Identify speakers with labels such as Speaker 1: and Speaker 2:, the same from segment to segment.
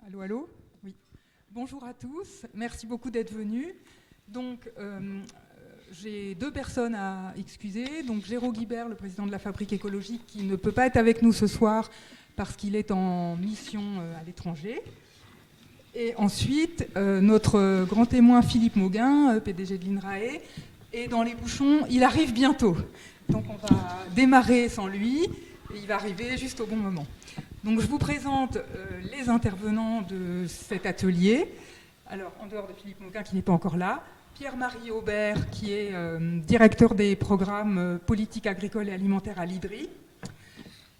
Speaker 1: Allô, allô? Oui. Bonjour à tous, merci beaucoup d'être venus. Donc, j'ai deux personnes à excuser. Donc, Géraud Guibert, le président de la Fabrique écologique, qui ne peut pas être avec nous ce soir parce qu'il est en mission à l'étranger. Et ensuite, notre grand témoin Philippe Mauguin, PDG de l'INRAE, est dans les bouchons. Il arrive bientôt. Donc, on va démarrer sans lui et il va arriver juste au bon moment. Donc je vous présente les intervenants de cet atelier. Alors, en dehors de Philippe Mauguin qui n'est pas encore là, Pierre-Marie Aubert qui est directeur des programmes politiques agricoles et alimentaires à l'IDRI.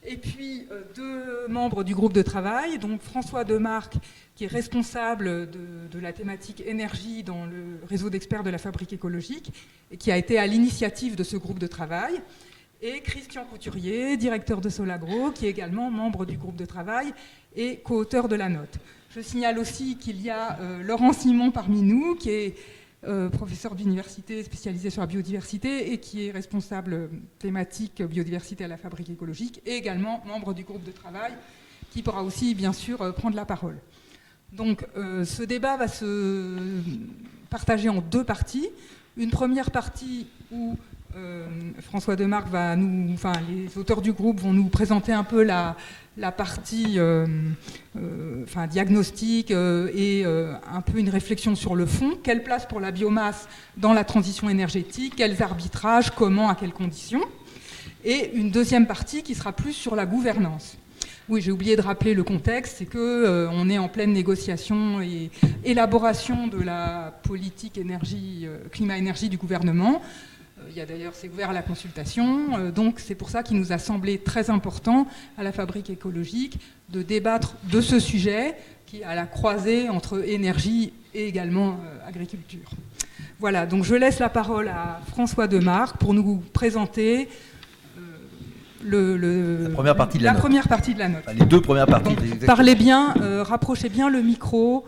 Speaker 1: Et puis deux membres du groupe de travail, donc François Demarque qui est responsable de la thématique énergie dans le réseau d'experts de la Fabrique écologique et qui a été à l'initiative de ce groupe de travail. Et Christian Couturier, directeur de Solagro, qui est également membre du groupe de travail et co-auteur de la note. Je signale aussi qu'il y a Laurent Simon parmi nous, qui est professeur d'université spécialisé sur la biodiversité et qui est responsable thématique biodiversité à la Fabrique écologique, et également membre du groupe de travail, qui pourra aussi, bien sûr, prendre la parole. Donc, ce débat va se partager en deux parties. Une première partie où François Demarque va les auteurs du groupe vont nous présenter un peu la partie diagnostic et un peu une réflexion sur le fond. Quelle place pour la biomasse dans la transition énergétique? Quels arbitrages? Comment? À quelles conditions? Et une deuxième partie qui sera plus sur la gouvernance. Oui, j'ai oublié de rappeler le contexte, c'est qu'on est en pleine négociation et élaboration de la politique climat-énergie du gouvernement. Il y a d'ailleurs, c'est ouvert à la consultation, donc c'est pour ça qu'il nous a semblé très important à la Fabrique écologique de débattre de ce sujet qui est à la croisée entre énergie et également agriculture. Voilà, donc je laisse la parole à François Demarque pour nous présenter la première partie de la note.
Speaker 2: Les deux premières parties.
Speaker 1: Donc, parlez bien, rapprochez bien le micro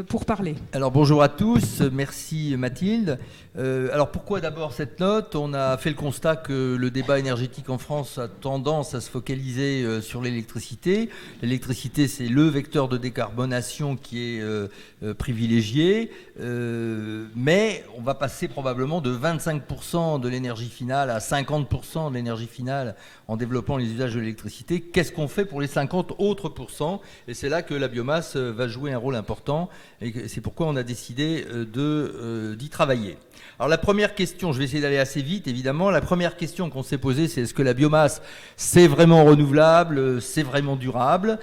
Speaker 1: pour parler.
Speaker 2: Alors bonjour à tous, merci Mathilde. Alors pourquoi d'abord cette note? On a fait le constat que le débat énergétique en France a tendance à se focaliser sur l'électricité. L'électricité, c'est le vecteur de décarbonation qui est privilégié, mais on va passer probablement de 25% de l'énergie finale à 50% de l'énergie finale en développant les usages de l'électricité. Qu'est-ce qu'on fait pour les 50 autres pourcents? Et c'est là que la biomasse va jouer un rôle important. Et c'est pourquoi on a décidé d'y travailler. Alors la première question, je vais essayer d'aller assez vite évidemment, la première question qu'on s'est posée, c'est est-ce que la biomasse c'est vraiment renouvelable, c'est vraiment durable?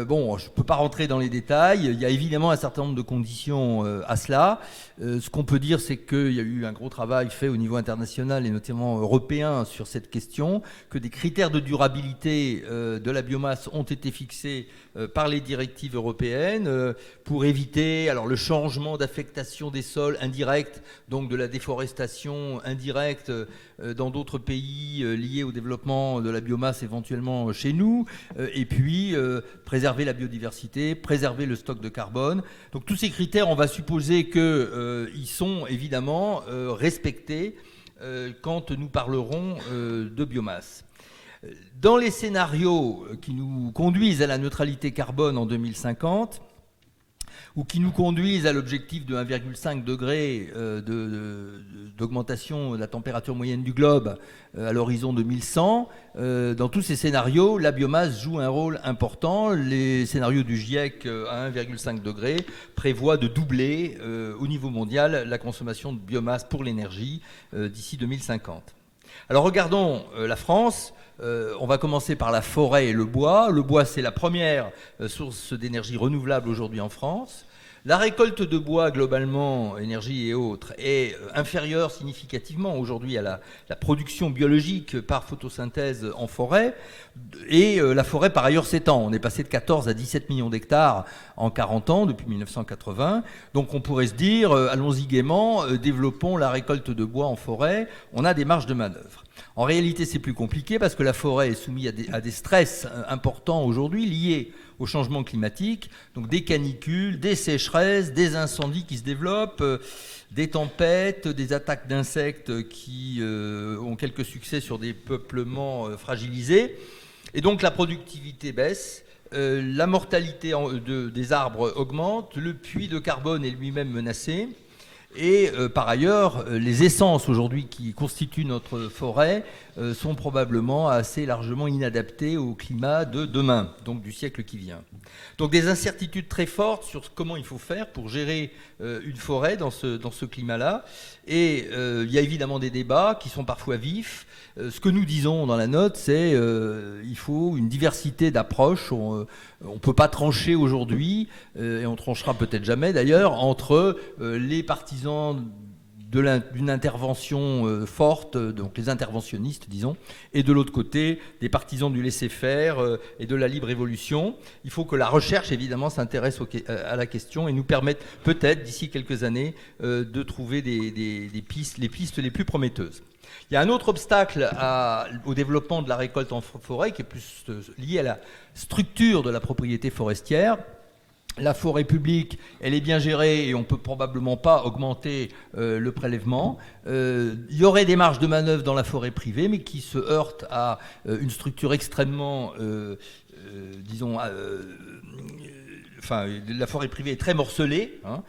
Speaker 2: Bon, je ne peux pas rentrer dans les détails, il y a évidemment un certain nombre de conditions à cela. Ce qu'on peut dire, c'est qu'il y a eu un gros travail fait au niveau international et notamment européen sur cette question, que des critères de durabilité de la biomasse ont été fixés par les directives européennes pour éviter le changement d'affectation des sols indirect, donc de la déforestation indirecte dans d'autres pays liés au développement de la biomasse éventuellement chez nous, et puis préserver la biodiversité, préserver le stock de carbone. Donc tous ces critères, on va supposer qu'ils sont évidemment respectés quand nous parlerons de biomasse. Dans les scénarios qui nous conduisent à la neutralité carbone en 2050, ou qui nous conduisent à l'objectif de 1,5 degré d'augmentation de la température moyenne du globe à l'horizon 2100. Dans tous ces scénarios, la biomasse joue un rôle important. Les scénarios du GIEC à 1,5 degré prévoient de doubler au niveau mondial la consommation de biomasse pour l'énergie d'ici 2050. Alors regardons la France. On va commencer par la forêt et le bois. Le bois, c'est la première source d'énergie renouvelable aujourd'hui en France. La récolte de bois, globalement, énergie et autres, est inférieure significativement aujourd'hui à la production biologique par photosynthèse en forêt. Et la forêt, par ailleurs, s'étend. On est passé de 14 à 17 millions d'hectares en 40 ans, depuis 1980. Donc on pourrait se dire, allons-y gaiement, développons la récolte de bois en forêt. On a des marges de manœuvre. En réalité, c'est plus compliqué parce que la forêt est soumise à des stress importants aujourd'hui liés au changement climatique, donc des canicules, des sécheresses, des incendies qui se développent, des tempêtes, des attaques d'insectes qui ont quelques succès sur des peuplements fragilisés. Et donc la productivité baisse la mortalité des arbres augmente, le puits de carbone est lui-même menacé. Et par ailleurs, les essences aujourd'hui qui constituent notre forêt sont probablement assez largement inadaptées au climat de demain, donc du siècle qui vient. Donc des incertitudes très fortes sur comment il faut faire pour gérer une forêt dans ce climat-là. Et il y a évidemment des débats qui sont parfois vifs. Ce que nous disons dans la note, c'est qu'il faut une diversité d'approches. On ne peut pas trancher aujourd'hui, et on tranchera peut-être jamais d'ailleurs, entre les partisans d'une intervention forte, donc les interventionnistes, disons, et de l'autre côté, des partisans du laisser-faire et de la libre évolution. Il faut que la recherche, évidemment, s'intéresse à la question et nous permette peut-être, d'ici quelques années, de trouver les pistes les plus prometteuses. Il y a un autre obstacle au développement de la récolte en forêt qui est plus lié à la structure de la propriété forestière. La forêt publique, elle est bien gérée et on ne peut probablement pas augmenter le prélèvement. Il y aurait des marges de manœuvre dans la forêt privée, mais qui se heurtent à une structure extrêmement, la forêt privée est très morcelée, hein,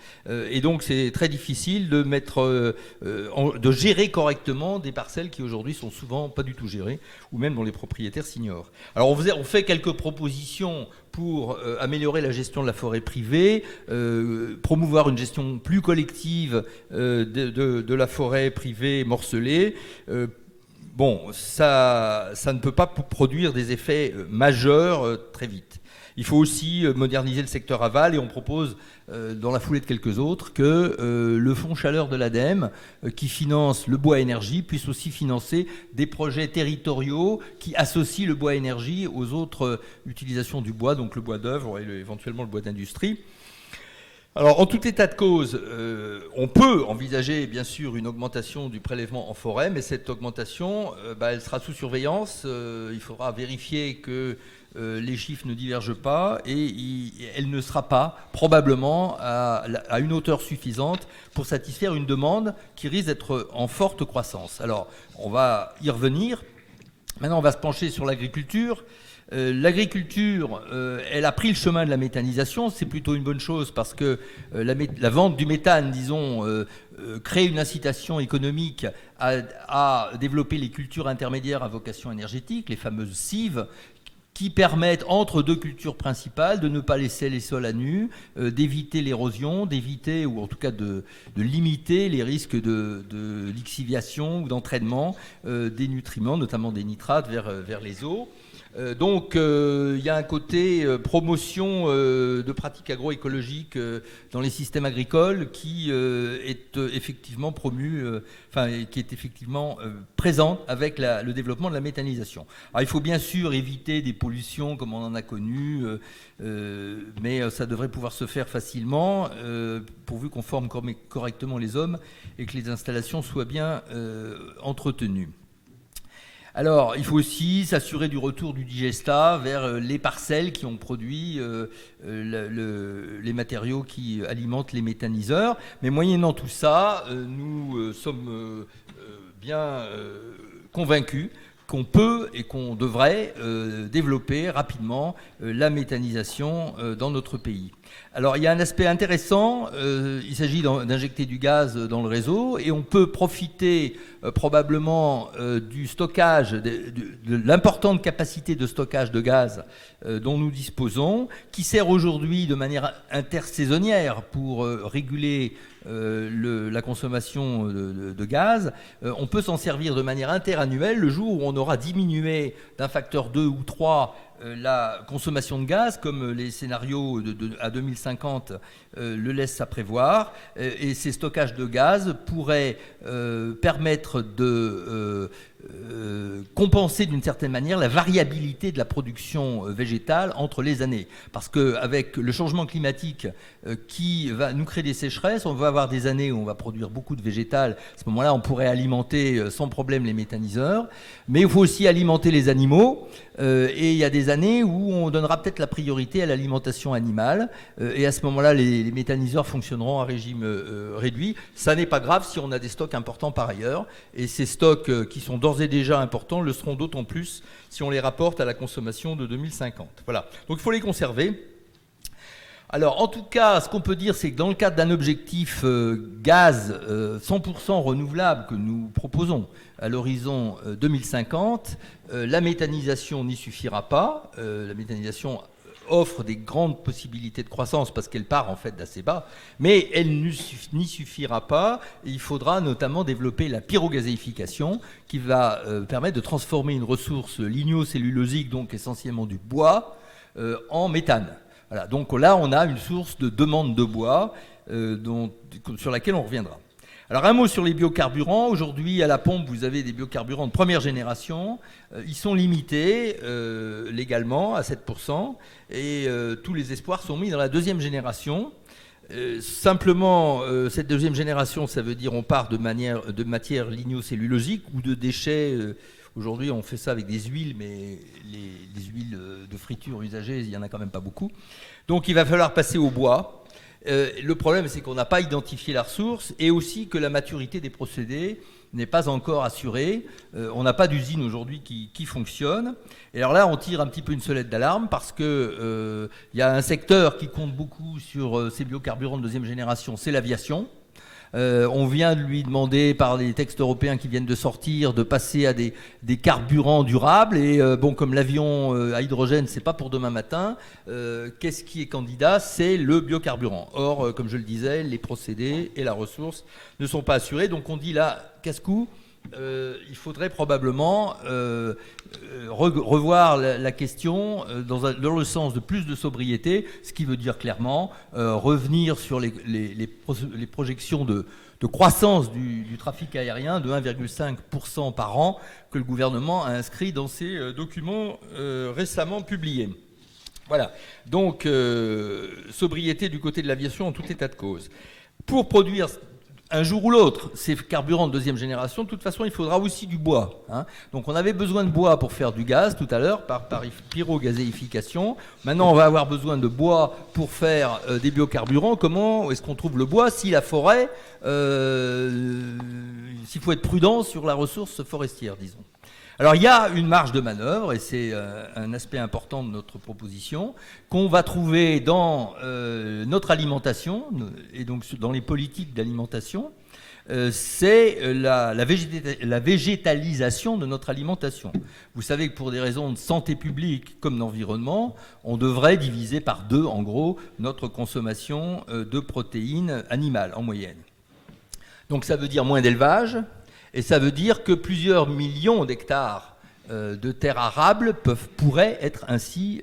Speaker 2: et donc c'est très difficile de gérer correctement des parcelles qui aujourd'hui sont souvent pas du tout gérées, ou même dont les propriétaires s'ignorent. Alors on fait quelques propositions pour améliorer la gestion de la forêt privée, promouvoir une gestion plus collective de la forêt privée morcelée. Ça ne peut pas produire des effets majeurs très vite. Il faut aussi moderniser le secteur aval et on propose, dans la foulée de quelques autres, que le fonds chaleur de l'ADEME, qui finance le bois énergie, puisse aussi financer des projets territoriaux qui associent le bois énergie aux autres utilisations du bois, donc le bois d'œuvre et éventuellement le bois d'industrie. Alors, en tout état de cause, on peut envisager, bien sûr, une augmentation du prélèvement en forêt, mais cette augmentation, elle sera sous surveillance. Il faudra vérifier que les chiffres ne divergent pas et elle ne sera pas probablement à une hauteur suffisante pour satisfaire une demande qui risque d'être en forte croissance. Alors, on va y revenir. Maintenant, on va se pencher sur l'agriculture. L'agriculture, elle a pris le chemin de la méthanisation. C'est plutôt une bonne chose parce que la vente du méthane, disons, crée une incitation économique à développer les cultures intermédiaires à vocation énergétique, les fameuses cives, qui permettent, entre deux cultures principales, de ne pas laisser les sols à nu, d'éviter l'érosion, d'éviter, ou en tout cas de limiter les risques de lixiviation ou d'entraînement des nutriments, notamment des nitrates, vers les eaux. Donc il y a un côté promotion de pratiques agroécologiques dans les systèmes agricoles qui est effectivement qui est effectivement présente avec le développement de la méthanisation. Alors il faut bien sûr éviter des pollutions comme on en a connu, mais ça devrait pouvoir se faire facilement pourvu qu'on forme correctement les hommes et que les installations soient bien entretenues. Alors, il faut aussi s'assurer du retour du digestat vers les parcelles qui ont produit les matériaux qui alimentent les méthaniseurs. Mais moyennant tout ça, nous sommes bien convaincus qu'on peut et qu'on devrait développer rapidement la méthanisation dans notre pays. Alors il y a un aspect intéressant, il s'agit d'injecter du gaz dans le réseau et on peut profiter probablement du stockage, de l'importante capacité de stockage de gaz dont nous disposons, qui sert aujourd'hui de manière intersaisonnière pour réguler la consommation de gaz. On peut s'en servir de manière interannuelle le jour où on aura diminué d'un facteur 2 ou 3 la consommation de gaz, comme les scénarios à 2050 le laissent à prévoir. Et ces stockages de gaz pourraient permettre de compenser d'une certaine manière la variabilité de la production végétale entre les années. Parce qu'avec le changement climatique qui va nous créer des sécheresses, on va avoir des années où on va produire beaucoup de végétal. À ce moment-là, on pourrait alimenter sans problème les méthaniseurs. Mais il faut aussi alimenter les animaux. Et il y a des des années où on donnera peut-être la priorité à l'alimentation animale, et à ce moment-là, les méthaniseurs fonctionneront à régime réduit. Ça n'est pas grave si on a des stocks importants par ailleurs, et ces stocks qui sont d'ores et déjà importants le seront d'autant plus si on les rapporte à la consommation de 2050. Voilà. Donc il faut les conserver. Alors, en tout cas, ce qu'on peut dire, c'est que dans le cadre d'un objectif gaz 100% renouvelable que nous proposons à l'horizon 2050, la méthanisation n'y suffira pas. La méthanisation offre des grandes possibilités de croissance parce qu'elle part en fait d'assez bas, mais elle n'y suffira pas. Il faudra notamment développer la pyrogazéification qui va permettre de transformer une ressource lignocellulosique, donc essentiellement du bois, en méthane. Voilà, donc là, on a une source de demande de bois sur laquelle on reviendra. Alors, un mot sur les biocarburants. Aujourd'hui, à la pompe, vous avez des biocarburants de première génération. Ils sont limités légalement à 7%. Et tous les espoirs sont mis dans la deuxième génération. Simplement, cette deuxième génération, ça veut dire on part de matière lignocellulosique ou de déchets. Aujourd'hui, on fait ça avec des huiles, mais les huiles de friture usagées, il n'y en a quand même pas beaucoup. Donc, il va falloir passer au bois. Le problème, c'est qu'on n'a pas identifié la ressource et aussi que la maturité des procédés n'est pas encore assurée. On n'a pas d'usine aujourd'hui qui fonctionne. Et alors là, on tire un petit peu une sonnette d'alarme parce que y a un secteur qui compte beaucoup sur ces biocarburants de deuxième génération, c'est l'aviation. On vient de lui demander par les textes européens qui viennent de sortir de passer à des carburants durables et bon, comme l'avion à hydrogène c'est pas pour demain matin, qu'est-ce qui est candidat? C'est le biocarburant. Or comme je le disais, les procédés et la ressource ne sont pas assurés, donc on dit là casse-cou. Il faudrait probablement revoir la question dans le sens de plus de sobriété, ce qui veut dire clairement revenir sur les projections de croissance du trafic aérien de 1,5% par an que le gouvernement a inscrit dans ses documents récemment publiés. Voilà, donc sobriété du côté de l'aviation en tout état de cause. Pour produire un jour ou l'autre, ces carburants de deuxième génération, de toute façon, il faudra aussi du bois. Hein. Donc on avait besoin de bois pour faire du gaz tout à l'heure, par pyrogazéification. Maintenant, on va avoir besoin de bois pour faire des biocarburants. Comment est-ce qu'on trouve le bois si la forêt, s'il faut être prudent sur la ressource forestière, disons. Alors il y a une marge de manœuvre, et c'est un aspect important de notre proposition, qu'on va trouver dans notre alimentation, et donc dans les politiques d'alimentation, c'est la végétalisation de notre alimentation. Vous savez que pour des raisons de santé publique comme d'environnement, on devrait diviser par 2, en gros, notre consommation de protéines animales en moyenne. Donc ça veut dire moins d'élevage. Et ça veut dire que plusieurs millions d'hectares de terres arables pourraient être ainsi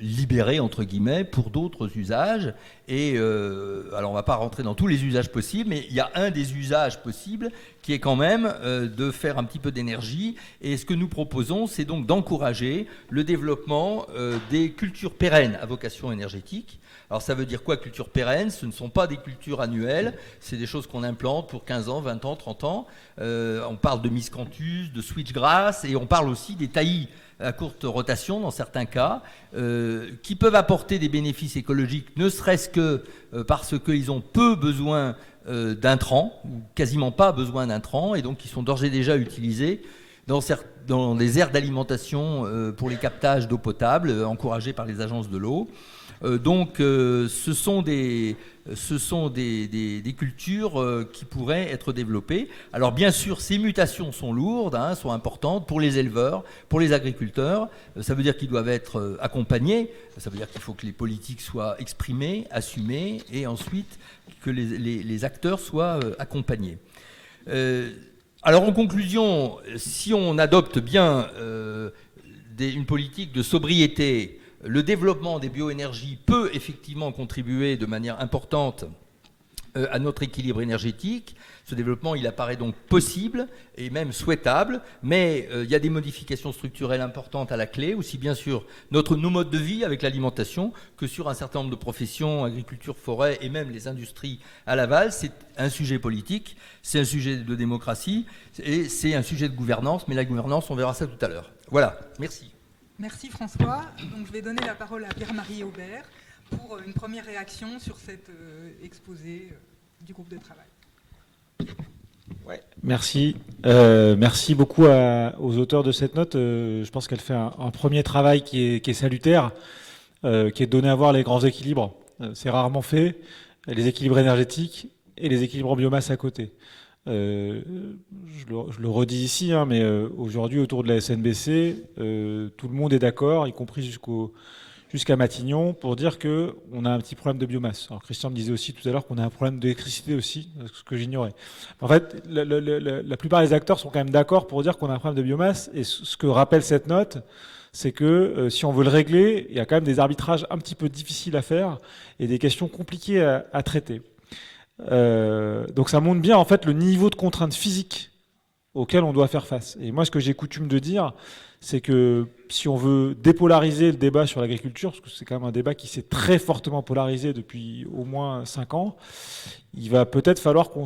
Speaker 2: libérés, entre guillemets, pour d'autres usages. Et alors on ne va pas rentrer dans tous les usages possibles, mais il y a un des usages possibles qui est quand même de faire un petit peu d'énergie. Et ce que nous proposons, c'est donc d'encourager le développement des cultures pérennes à vocation énergétique. Alors ça veut dire quoi, culture pérenne? Ce ne sont pas des cultures annuelles, c'est des choses qu'on implante pour 15 ans, 20 ans, 30 ans. On parle de miscanthus, de switchgrass, et on parle aussi des taillis à courte rotation dans certains cas, qui peuvent apporter des bénéfices écologiques, ne serait-ce que parce qu'ils ont peu besoin d'intrants, ou quasiment pas besoin d'intrants, et donc qui sont d'ores et déjà utilisés dans des aires d'alimentation pour les captages d'eau potable, encouragés par les agences de l'eau. Donc ce sont des cultures qui pourraient être développées. Alors bien sûr, ces mutations sont lourdes, sont importantes pour les éleveurs, pour les agriculteurs. Ça veut dire qu'ils doivent être accompagnés. Ça veut dire qu'il faut que les politiques soient exprimées, assumées, et ensuite que les acteurs soient accompagnés. Alors en conclusion, si on adopte bien une politique de sobriété, le développement des bioénergies peut effectivement contribuer de manière importante à notre équilibre énergétique. Ce développement, il apparaît donc possible et même souhaitable, mais il y a des modifications structurelles importantes à la clé, aussi bien sur nos modes de vie avec l'alimentation que sur un certain nombre de professions, agriculture, forêt et même les industries à l'aval. C'est un sujet politique, c'est un sujet de démocratie et c'est un sujet de gouvernance, mais la gouvernance, on verra ça tout à l'heure. Voilà, merci.
Speaker 1: Merci François. Donc, je vais donner la parole à Pierre-Marie Aubert pour une première réaction sur cet exposé du groupe de travail.
Speaker 3: Ouais, merci. Merci beaucoup aux auteurs de cette note. Je pense qu'elle fait un premier travail qui est salutaire, qui est de donner à voir les grands équilibres. C'est rarement fait, les équilibres énergétiques et les équilibres en biomasse à côté. Je le redis ici, hein, mais aujourd'hui, autour de la SNBC, tout le monde est d'accord, y compris jusqu'à Matignon, pour dire qu'on a un petit problème de biomasse. Alors Christian me disait aussi tout à l'heure qu'on a un problème d'électricité aussi, ce que j'ignorais. En fait, la plupart des acteurs sont quand même d'accord pour dire qu'on a un problème de biomasse, et ce que rappelle cette note, c'est que si on veut le régler, il y a quand même des arbitrages un petit peu difficiles à faire et des questions compliquées à traiter. Donc ça montre bien en fait le niveau de contraintes physiques auxquelles on doit faire face. Et moi, ce que j'ai coutume de dire, c'est que si on veut dépolariser le débat sur l'agriculture, parce que c'est quand même un débat qui s'est très fortement polarisé depuis au moins 5 ans, il va peut-être falloir qu'on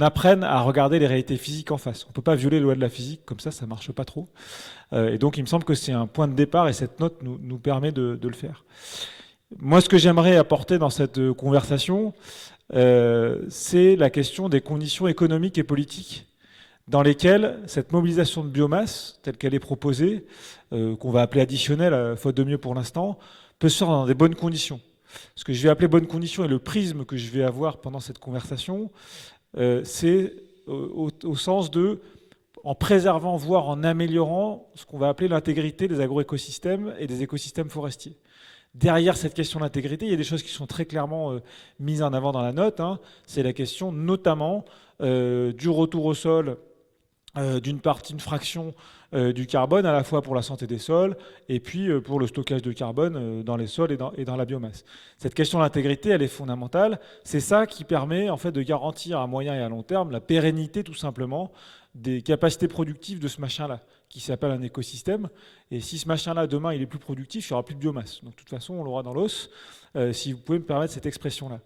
Speaker 3: apprenne à regarder les réalités physiques en face. On ne peut pas violer les lois de la physique, comme ça ne marche pas trop. Et donc il me semble que c'est un point de départ et cette note nous permet de le faire. Moi, ce que j'aimerais apporter dans cette conversation, c'est la question des conditions économiques et politiques dans lesquelles cette mobilisation de biomasse, telle qu'elle est proposée, qu'on va appeler additionnelle, faute de mieux pour l'instant, peut se faire dans des bonnes conditions. Ce que je vais appeler bonnes conditions et le prisme que je vais avoir pendant cette conversation, c'est au sens de, en préservant, voire en améliorant ce qu'on va appeler l'intégrité des agroécosystèmes et des écosystèmes forestiers. Derrière cette question d'intégrité, il y a des choses qui sont très clairement mises en avant dans la note. Hein. C'est la question notamment du retour au sol d'une fraction du carbone, à la fois pour la santé des sols et puis pour le stockage de carbone dans les sols et dans la biomasse. Cette question de l'intégrité, elle est fondamentale. C'est ça qui permet en fait de garantir à moyen et à long terme la pérennité tout simplement des capacités productives de ce machin-là, qui s'appelle un écosystème. Et si ce machin-là, demain, il est plus productif, il n'y aura plus de biomasse. Donc, de toute façon, on l'aura dans l'os, si vous pouvez me permettre cette expression-là.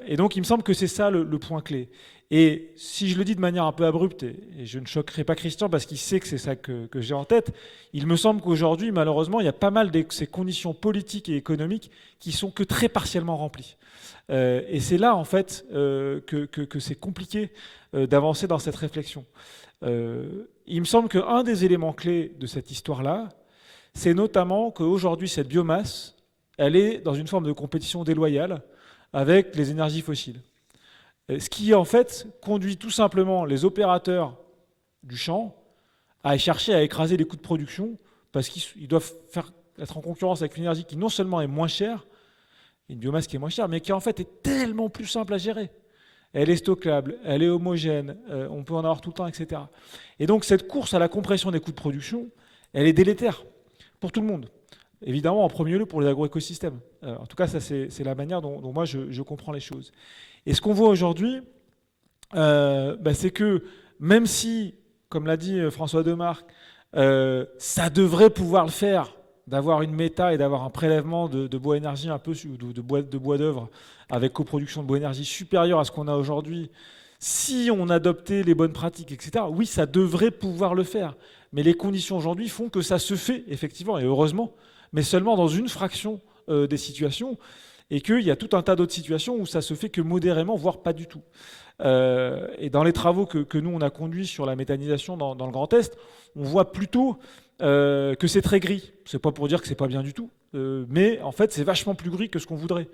Speaker 3: Et donc, il me semble que c'est ça le point clé. Et si je le dis de manière un peu abrupte, et je ne choquerai pas Christian parce qu'il sait que c'est ça que j'ai en tête, il me semble qu'aujourd'hui, malheureusement, il y a pas mal de ces conditions politiques et économiques qui sont que très partiellement remplies. Et c'est là, en fait, que c'est compliqué d'avancer dans cette réflexion. Il me semble qu'un des éléments clés de cette histoire-là, c'est notamment qu'aujourd'hui, cette biomasse, elle est dans une forme de compétition déloyale avec les énergies fossiles. Ce qui, en fait, conduit tout simplement les opérateurs du champ à chercher à écraser les coûts de production parce qu'ils doivent être en concurrence avec une énergie qui non seulement est moins chère, une biomasse qui est moins chère, mais qui en fait est tellement plus simple à gérer. Elle est stockable, elle est homogène, on peut en avoir tout le temps, etc. Et donc cette course à la compression des coûts de production, elle est délétère pour tout le monde. Évidemment, en premier lieu pour les agroécosystèmes. En tout cas, ça c'est la manière dont moi je comprends les choses. Et ce qu'on voit aujourd'hui, c'est que même si, comme l'a dit François Demarque, ça devrait pouvoir le faire, d'avoir une méta et d'avoir un prélèvement de bois énergie un peu de bois d'œuvre avec coproduction de bois énergie supérieure à ce qu'on a aujourd'hui, si on adoptait les bonnes pratiques, etc., oui, ça devrait pouvoir le faire. Mais les conditions aujourd'hui font que ça se fait, effectivement, et heureusement, mais seulement dans une fraction des situations, et qu'il y a tout un tas d'autres situations où ça se fait que modérément, voire pas du tout. Et dans les travaux que nous, on a conduits sur la méthanisation dans le Grand Est, on voit plutôt que c'est très gris. C'est pas pour dire que c'est pas bien du tout, mais en fait, c'est vachement plus gris que ce qu'on voudrait.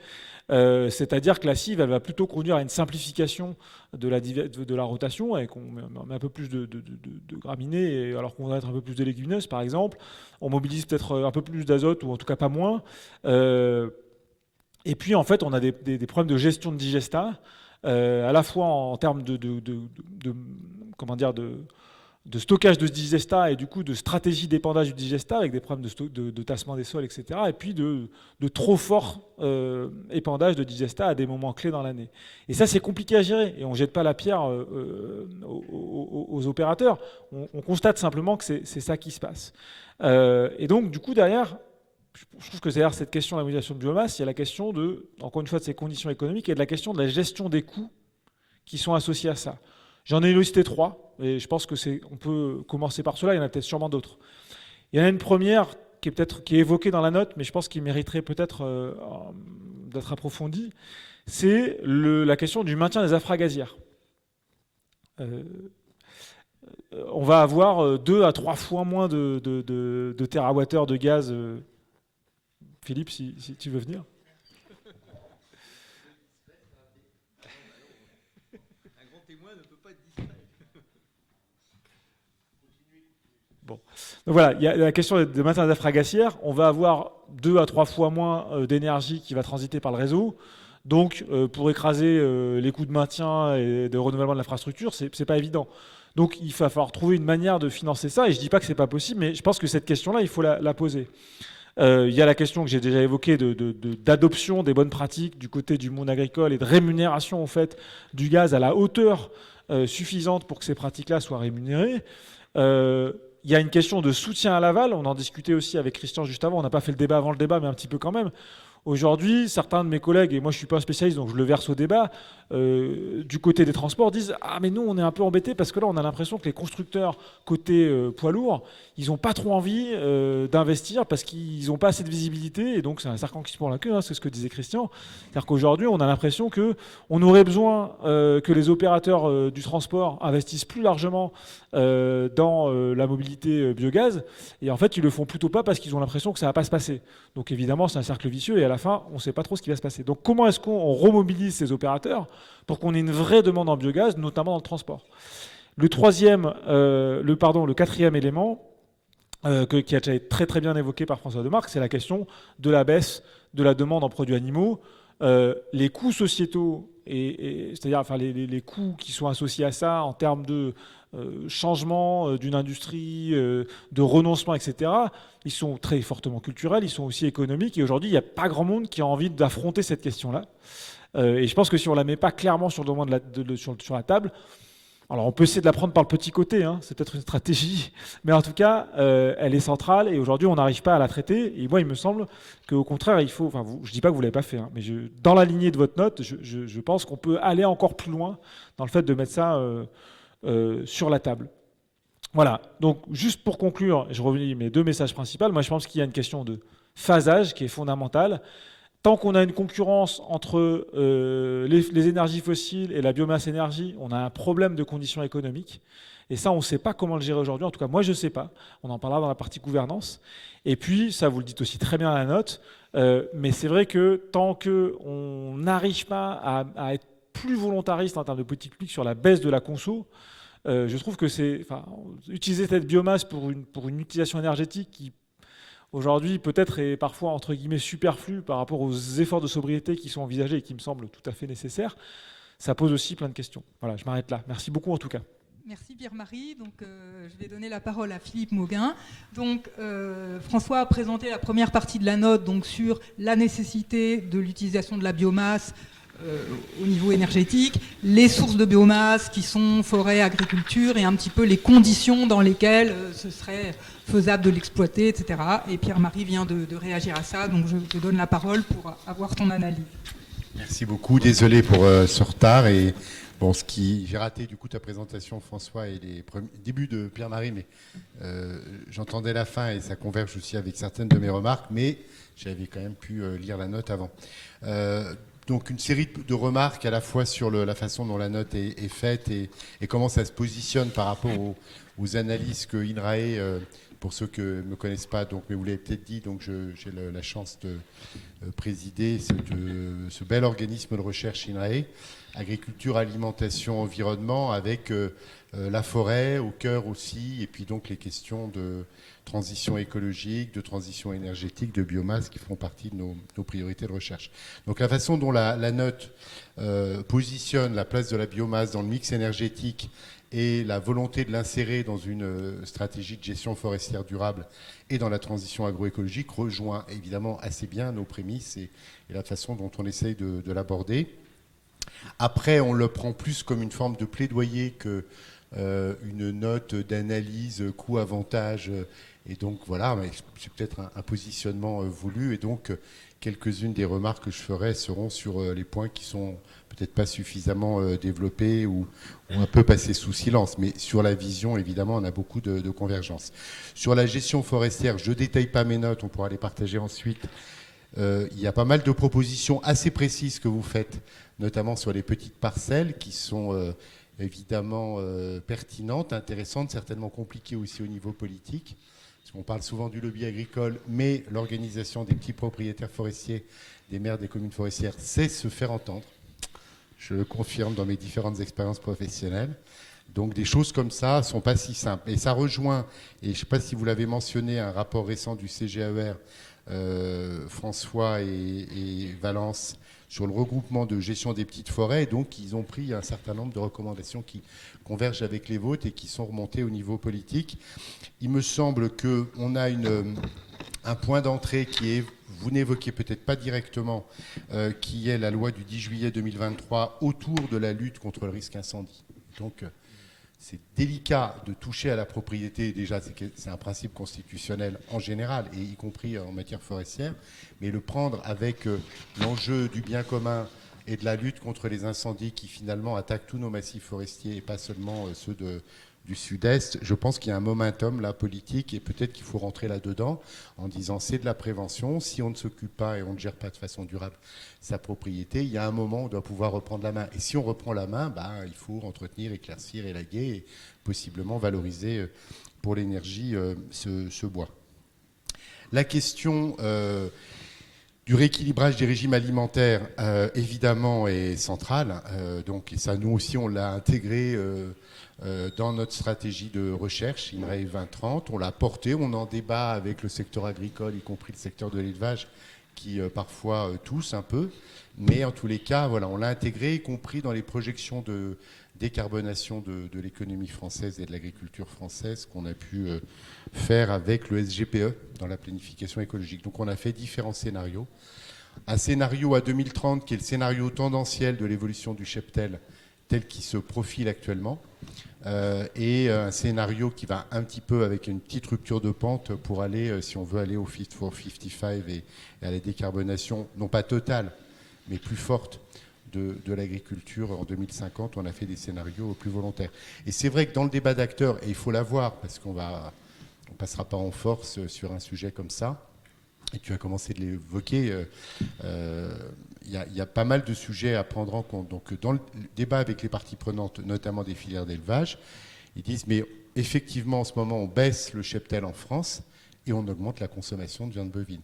Speaker 3: C'est-à-dire que la cive, elle va plutôt conduire à une simplification de la rotation, et qu'on met un peu plus de graminées, alors qu'on va être un peu plus de légumineuses, par exemple. On mobilise peut-être un peu plus d'azote, ou en tout cas pas moins. Et puis, en fait, on a des problèmes de gestion de digestat, à la fois en termes de stockage de ce digestat et du coup de stratégie d'épandage du digestat avec des problèmes de tassement des sols, etc. Et puis de trop fort épandage de digestat à des moments clés dans l'année. Et ça, c'est compliqué à gérer. Et on ne jette pas la pierre aux opérateurs. On constate simplement que c'est ça qui se passe. Et donc, du coup, derrière, je trouve que derrière cette question de la mobilisation de biomasse, il y a la question encore une fois, de ces conditions économiques et de la question de la gestion des coûts qui sont associés à ça. J'en ai listé 3, et je pense qu'on peut commencer par cela, il y en a peut-être sûrement d'autres. Il y en a une première qui est évoquée dans la note, mais je pense qu'il mériterait peut-être d'être approfondie. C'est la question du maintien des infragazières. On va avoir 2 à 3 fois moins de térawattheures de gaz. Philippe, si tu veux venir.
Speaker 2: Un grand témoin ne peut pas être distrait.
Speaker 3: Bon. Donc voilà, il y a la question de maintien des infragazières. On va avoir 2 à 3 fois moins d'énergie qui va transiter par le réseau. Donc, pour écraser les coûts de maintien et de renouvellement de l'infrastructure, c'est pas évident. Donc, il va falloir trouver une manière de financer ça. Et je dis pas que c'est pas possible, mais je pense que cette question-là, il faut la poser. Il y a la question que j'ai déjà évoquée d'adoption des bonnes pratiques du côté du monde agricole et de rémunération en fait, du gaz à la hauteur suffisante pour que ces pratiques-là soient rémunérées. Il y a une question de soutien à l'aval. On en discutait aussi avec Christian juste avant. On n'a pas fait le débat avant le débat, mais un petit peu quand même. Aujourd'hui, certains de mes collègues, et moi je ne suis pas un spécialiste, donc je le verse au débat, du côté des transports, disent « Ah mais nous on est un peu embêtés parce que là on a l'impression que les constructeurs côté poids lourds, ils n'ont pas trop envie d'investir parce qu'ils n'ont pas assez de visibilité et donc c'est un serpent qui se mord la queue, hein, c'est ce que disait Christian. C'est-à-dire qu'aujourd'hui on a l'impression qu'on aurait besoin que les opérateurs du transport investissent plus largement dans la mobilité biogaz et en fait ils le font plutôt pas parce qu'ils ont l'impression que ça ne va pas se passer. Donc évidemment c'est un cercle vicieux et à la fin on ne sait pas trop ce qui va se passer. Donc comment est-ce qu'on remobilise ces opérateurs pour qu'on ait une vraie demande en biogaz, notamment dans le transport. Le quatrième élément, qui a déjà été très très bien évoqué par François Demarque, c'est la question de la baisse de la demande en produits animaux. Les coûts sociétaux, c'est-à-dire enfin, les coûts qui sont associés à ça en termes de changement d'une industrie, de renoncement, etc., ils sont très fortement culturels, ils sont aussi économiques, et aujourd'hui, il n'y a pas grand monde qui a envie d'affronter cette question-là. Et je pense que si on ne la met pas clairement sur le moment sur la table, alors on peut essayer de la prendre par le petit côté, hein, c'est peut-être une stratégie, mais en tout cas, elle est centrale et aujourd'hui on n'arrive pas à la traiter. Et moi, il me semble qu'au contraire, il faut, enfin, je ne dis pas que vous ne l'avez pas fait, hein, mais dans la lignée de votre note, je pense qu'on peut aller encore plus loin dans le fait de mettre ça sur la table. Voilà, donc juste pour conclure, je reviens mes 2 messages principaux. Moi, je pense qu'il y a une question de phasage qui est fondamentale. Tant qu'on a une concurrence entre les énergies fossiles et la biomasse énergie, on a un problème de conditions économiques. Et ça, on ne sait pas comment le gérer aujourd'hui. En tout cas, moi, je ne sais pas. On en parlera dans la partie gouvernance. Et puis, ça, vous le dites aussi très bien à la note. Mais c'est vrai que tant qu'on n'arrive pas à être plus volontariste en termes de politique publique sur la baisse de la conso, je trouve que utiliser cette biomasse pour une utilisation énergétique qui aujourd'hui, peut-être est parfois, entre guillemets, superflu par rapport aux efforts de sobriété qui sont envisagés et qui me semblent tout à fait nécessaires. Ça pose aussi plein de questions. Voilà, je m'arrête là. Merci beaucoup en tout cas.
Speaker 1: Merci Pierre-Marie. Donc, je vais donner la parole à Philippe Mauguin. Donc, François a présenté la première partie de la note donc, sur la nécessité de l'utilisation de la biomasse au niveau énergétique, les sources de biomasse qui sont forêt, agriculture et un petit peu les conditions dans lesquelles ce serait faisable de l'exploiter, etc. Et Pierre-Marie vient de réagir à ça, donc je te donne la parole pour avoir ton analyse.
Speaker 4: Merci beaucoup, désolé pour ce retard. Et bon, j'ai raté du coup ta présentation, François, et les débuts de Pierre-Marie, mais j'entendais la fin et ça converge aussi avec certaines de mes remarques, mais j'avais quand même pu lire la note avant. Donc une série de remarques à la fois sur la façon dont la note est faite et comment ça se positionne par rapport aux analyses que INRAE, pour ceux qui ne me connaissent pas, donc, mais vous l'avez peut-être dit, donc j'ai la chance de présider ce bel organisme de recherche INRAE, agriculture, alimentation, environnement, avec la forêt au cœur aussi, et puis donc les questions de transition écologique, de transition énergétique, de biomasse qui font partie de nos priorités de recherche. Donc la façon dont la note positionne la place de la biomasse dans le mix énergétique et la volonté de l'insérer dans une stratégie de gestion forestière durable et dans la transition agroécologique rejoint évidemment assez bien nos prémices et la façon dont on essaye de l'aborder. Après, on le prend plus comme une forme de plaidoyer que une note d'analyse coût-avantage Et donc voilà, c'est peut-être un positionnement voulu. Et donc quelques-unes des remarques que je ferai seront sur les points qui sont peut-être pas suffisamment développés ou un peu passés sous silence. Mais sur la vision, évidemment, on a beaucoup de convergences. Sur la gestion forestière, je ne détaille pas mes notes, on pourra les partager ensuite. Il y a pas mal de propositions assez précises que vous faites, notamment sur les petites parcelles qui sont évidemment pertinentes, intéressantes, certainement compliquées aussi au niveau politique. Parce qu'on parle souvent du lobby agricole, mais l'organisation des petits propriétaires forestiers, des maires des communes forestières, sait se faire entendre. Je le confirme dans mes différentes expériences professionnelles. Donc des choses comme ça ne sont pas si simples. Et ça rejoint, et je ne sais pas si vous l'avez mentionné, un rapport récent du CGAER, François et Valence, sur le regroupement de gestion des petites forêts. Donc ils ont pris un certain nombre de recommandations qui convergent avec les vôtres et qui sont remontées au niveau politique. Il me semble qu'on a un point d'entrée qui est, vous n'évoquez peut-être pas directement, qui est la loi du 10 juillet 2023 autour de la lutte contre le risque incendie. Donc c'est délicat de toucher à la propriété, déjà c'est un principe constitutionnel en général, et y compris en matière forestière, mais le prendre avec l'enjeu du bien commun et de la lutte contre les incendies qui finalement attaquent tous nos massifs forestiers et pas seulement ceux du Sud-Est, je pense qu'il y a un momentum là politique et peut-être qu'il faut rentrer là-dedans en disant c'est de la prévention, si on ne s'occupe pas et on ne gère pas de façon durable sa propriété, il y a un moment où on doit pouvoir reprendre la main. Et si on reprend la main, il faut entretenir, éclaircir, élaguer et possiblement valoriser pour l'énergie ce bois. La question du rééquilibrage des régimes alimentaires, évidemment, est centrale. Donc, et ça, nous aussi, on l'a intégré dans notre stratégie de recherche, INRAE 2030. On l'a porté, on en débat avec le secteur agricole, y compris le secteur de l'élevage, qui parfois tousse un peu. Mais en tous les cas, voilà, on l'a intégré, y compris dans les projections de décarbonation de l'économie française et de l'agriculture française qu'on a pu faire avec le SGPE dans la planification écologique. Donc on a fait différents scénarios. Un scénario à 2030 qui est le scénario tendanciel de l'évolution du cheptel tel qu'il se profile actuellement, et un scénario qui va un petit peu avec une petite rupture de pente pour aller, si on veut aller au Fit for 55 et à la décarbonation, non pas totale, mais plus forte de l'agriculture en 2050. On a fait des scénarios plus volontaires. Et c'est vrai que dans le débat d'acteurs, et il faut l'avoir, parce qu'on ne passera pas en force sur un sujet comme ça, et tu as commencé de l'évoquer, il y a pas mal de sujets à prendre en compte. Donc dans le débat avec les parties prenantes, notamment des filières d'élevage, ils disent mais effectivement en ce moment on baisse le cheptel en France et on augmente la consommation de viande bovine.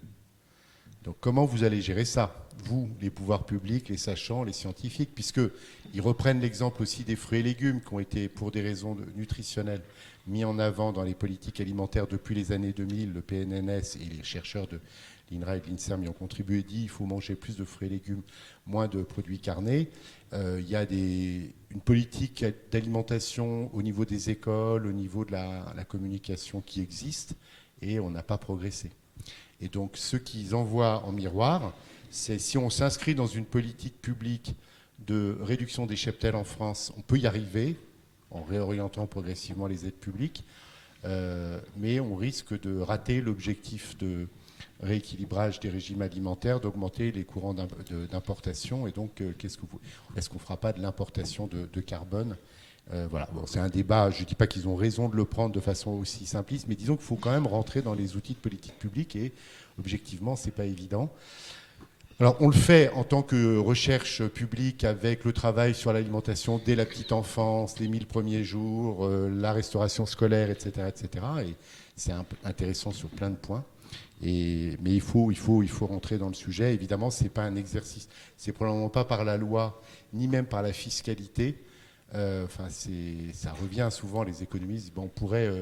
Speaker 4: Donc comment vous allez gérer ça, vous, les pouvoirs publics, les sachants, les scientifiques, puisqu'ils reprennent l'exemple aussi des fruits et légumes qui ont été, pour des raisons nutritionnelles, mis en avant dans les politiques alimentaires depuis les années 2000, le PNNS et les chercheurs de l'INRA et de l'INSERM y ont contribué, dit il faut manger plus de fruits et légumes, moins de produits carnés. Il y a une politique d'alimentation au niveau des écoles, au niveau de la communication qui existe, et on n'a pas progressé. Et donc ce qu'ils envoient en miroir, c'est si on s'inscrit dans une politique publique de réduction des cheptels en France, on peut y arriver en réorientant progressivement les aides publiques, mais on risque de rater l'objectif de rééquilibrage des régimes alimentaires, d'augmenter les courants d'importation. Et donc, est-ce qu'on ne fera pas de l'importation de carbone ? Voilà. Bon, c'est un débat, je ne dis pas qu'ils ont raison de le prendre de façon aussi simpliste, mais disons qu'il faut quand même rentrer dans les outils de politique publique et objectivement, ce n'est pas évident. Alors, on le fait en tant que recherche publique avec le travail sur l'alimentation dès la petite enfance, les 1000 premiers jours, la restauration scolaire, etc. etc. Et c'est intéressant sur plein de points. Mais il faut rentrer dans le sujet. Évidemment, ce n'est pas un exercice. C'est probablement pas par la loi, ni même par la fiscalité. Ça revient souvent, les économistes. On pourrait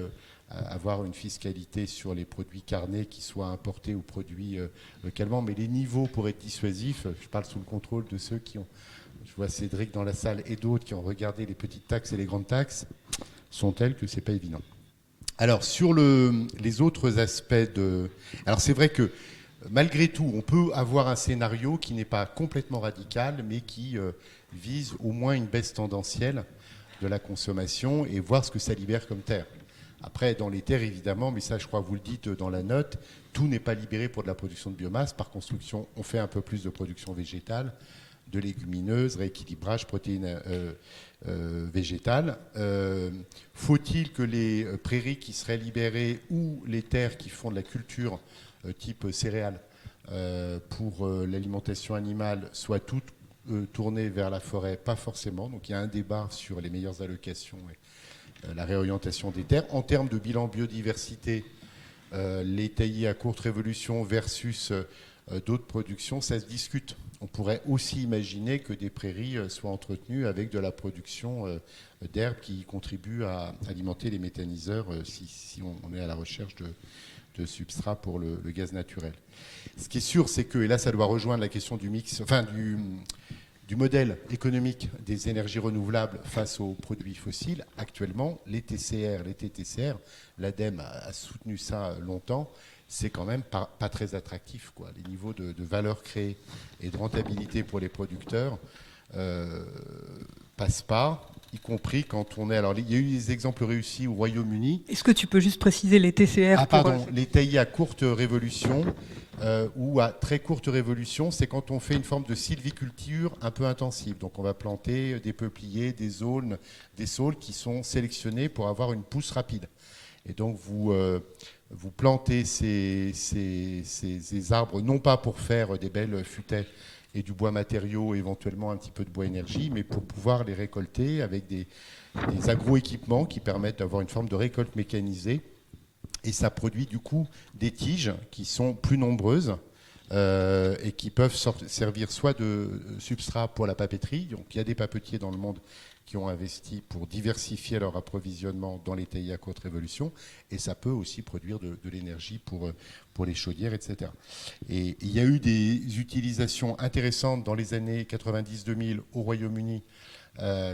Speaker 4: avoir une fiscalité sur les produits carnés qui soient importés ou produits localement, mais les niveaux pour être dissuasifs, je parle sous le contrôle de ceux qui ont, je vois Cédric dans la salle et d'autres qui ont regardé les petites taxes et les grandes taxes, sont tels que c'est pas évident. Alors sur les autres aspects alors c'est vrai que malgré tout, on peut avoir un scénario qui n'est pas complètement radical, mais qui vise au moins une baisse tendancielle de la consommation et voir ce que ça libère comme terre. Après, dans les terres, évidemment, mais ça, je crois que vous le dites dans la note, tout n'est pas libéré pour de la production de biomasse. Par construction, on fait un peu plus de production végétale, de légumineuses, rééquilibrage, protéines végétales. Faut-il que les prairies qui seraient libérées ou les terres qui font de la culture type céréales pour l'alimentation animale soient toutes tournées vers la forêt? Pas forcément. Donc il y a un débat sur les meilleures allocations et la réorientation des terres. En termes de bilan biodiversité, les taillis à courte révolution versus d'autres productions, ça se discute. On pourrait aussi imaginer que des prairies soient entretenues avec de la production d'herbes qui contribuent à alimenter les méthaniseurs si on est à la recherche de substrats pour le gaz naturel. Ce qui est sûr, c'est que, et là ça doit rejoindre la question du mix, enfin du modèle économique des énergies renouvelables face aux produits fossiles. Actuellement, les TCR, les TTCR, l'ADEME a soutenu ça longtemps, c'est quand même pas très attractif, quoi. Les niveaux de valeur créée et de rentabilité pour les producteurs passent pas, y compris quand on est... Alors, il y a eu des exemples réussis au Royaume-Uni.
Speaker 1: Est-ce que tu peux juste préciser les TCR?
Speaker 4: Les taillis à courte révolution ou à très courte révolution, c'est quand on fait une forme de sylviculture un peu intensive. Donc, on va planter des peupliers, des saules qui sont sélectionnés pour avoir une pousse rapide. Et donc, vous plantez ces arbres, non pas pour faire des belles futaies et du bois matériau, éventuellement un petit peu de bois énergie, mais pour pouvoir les récolter avec des agro-équipements qui permettent d'avoir une forme de récolte mécanisée. Et ça produit du coup des tiges qui sont plus nombreuses et qui peuvent servir soit de substrat pour la papeterie. Donc il y a des papetiers dans le monde qui ont investi pour diversifier leur approvisionnement dans les taillis à courte révolution, et ça peut aussi produire de l'énergie pour les chaudières, etc. Et il y a eu des utilisations intéressantes dans les années 90-2000 au Royaume-Uni,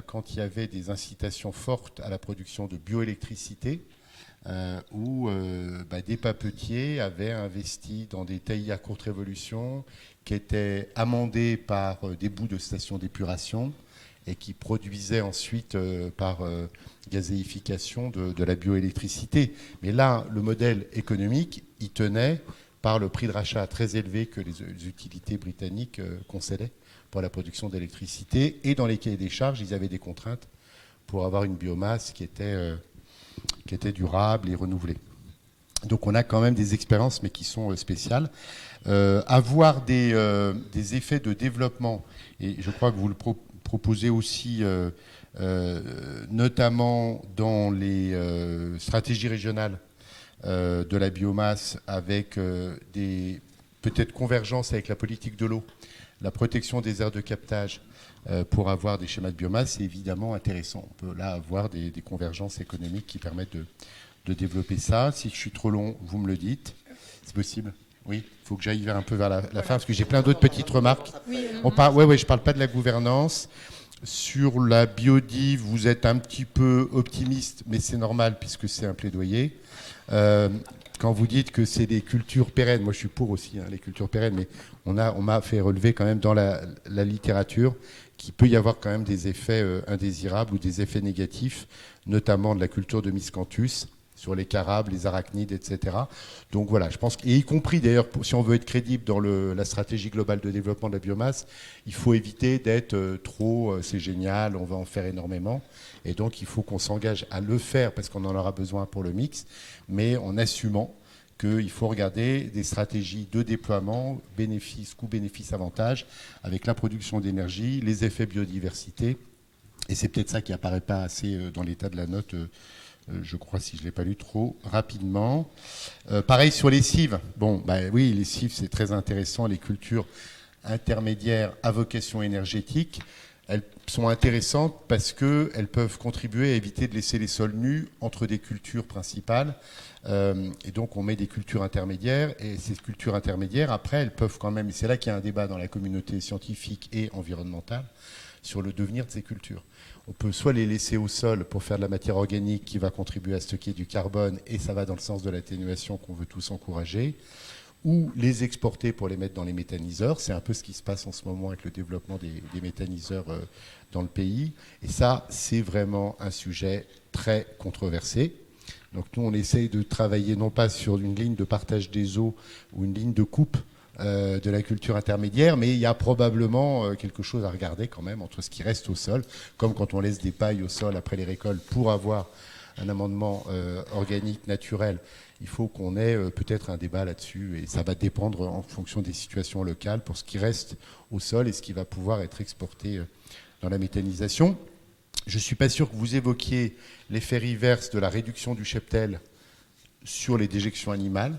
Speaker 4: quand il y avait des incitations fortes à la production de bioélectricité, où des papetiers avaient investi dans des taillis à courte révolution qui étaient amendés par des bouts de stations d'épuration, et qui produisait ensuite par gazéification de la bioélectricité. Mais là, le modèle économique, il tenait par le prix de rachat très élevé que les utilités britanniques concédaient pour la production d'électricité. Et dans les cahiers des charges, ils avaient des contraintes pour avoir une biomasse qui était durable et renouvelée. Donc on a quand même des expériences, mais qui sont spéciales. Avoir des effets de développement, et je crois que vous le proposez aussi, notamment dans les stratégies régionales de la biomasse, avec des peut-être convergences avec la politique de l'eau, la protection des aires de captage, pour avoir des schémas de biomasse, c'est évidemment intéressant. On peut là avoir des convergences économiques qui permettent de développer ça. Si je suis trop long, vous me le dites. C'est possible? Oui, il faut que j'aille un peu vers la fin, parce que j'ai plein d'autres petites remarques. Oui, je ne parle pas de la gouvernance. Sur la biodive, vous êtes un petit peu optimiste, mais c'est normal, puisque c'est un plaidoyer. Quand vous dites que c'est des cultures pérennes, moi je suis pour aussi les cultures pérennes, mais on m'a fait relever quand même dans la littérature qu'il peut y avoir quand même des effets indésirables ou des effets négatifs, notamment de la culture de Miscanthus sur les carabes, les arachnides, etc. Donc voilà, je pense, et y compris d'ailleurs, si on veut être crédible dans la stratégie globale de développement de la biomasse, il faut éviter d'être trop, c'est génial, on va en faire énormément. Et donc il faut qu'on s'engage à le faire parce qu'on en aura besoin pour le mix, mais en assumant qu'il faut regarder des stratégies de déploiement, bénéfice, coût, bénéfice, avantage, avec la production d'énergie, les effets biodiversité. Et c'est peut-être ça qui apparaît pas assez dans l'état de la note, je crois, si je ne l'ai pas lu trop rapidement. Pareil sur les cives. Bon, oui, les cives, c'est très intéressant. Les cultures intermédiaires à vocation énergétique, elles sont intéressantes parce qu'elles peuvent contribuer à éviter de laisser les sols nus entre des cultures principales. Et donc, on met des cultures intermédiaires. Et ces cultures intermédiaires, après, elles peuvent quand même... Et c'est là qu'il y a un débat dans la communauté scientifique et environnementale sur le devenir de ces cultures. On peut soit les laisser au sol pour faire de la matière organique qui va contribuer à stocker du carbone, et ça va dans le sens de l'atténuation qu'on veut tous encourager, ou les exporter pour les mettre dans les méthaniseurs. C'est un peu ce qui se passe en ce moment avec le développement des méthaniseurs dans le pays. Et ça, c'est vraiment un sujet très controversé. Donc nous, on essaye de travailler non pas sur une ligne de partage des eaux ou une ligne de coupe de la culture intermédiaire, mais il y a probablement quelque chose à regarder quand même entre ce qui reste au sol, comme quand on laisse des pailles au sol après les récoltes pour avoir un amendement organique naturel. Il faut qu'on ait peut-être un débat là-dessus, et ça va dépendre en fonction des situations locales pour ce qui reste au sol et ce qui va pouvoir être exporté dans la méthanisation. Je ne suis pas sûr que vous évoquiez l'effet reverse de la réduction du cheptel sur les déjections animales.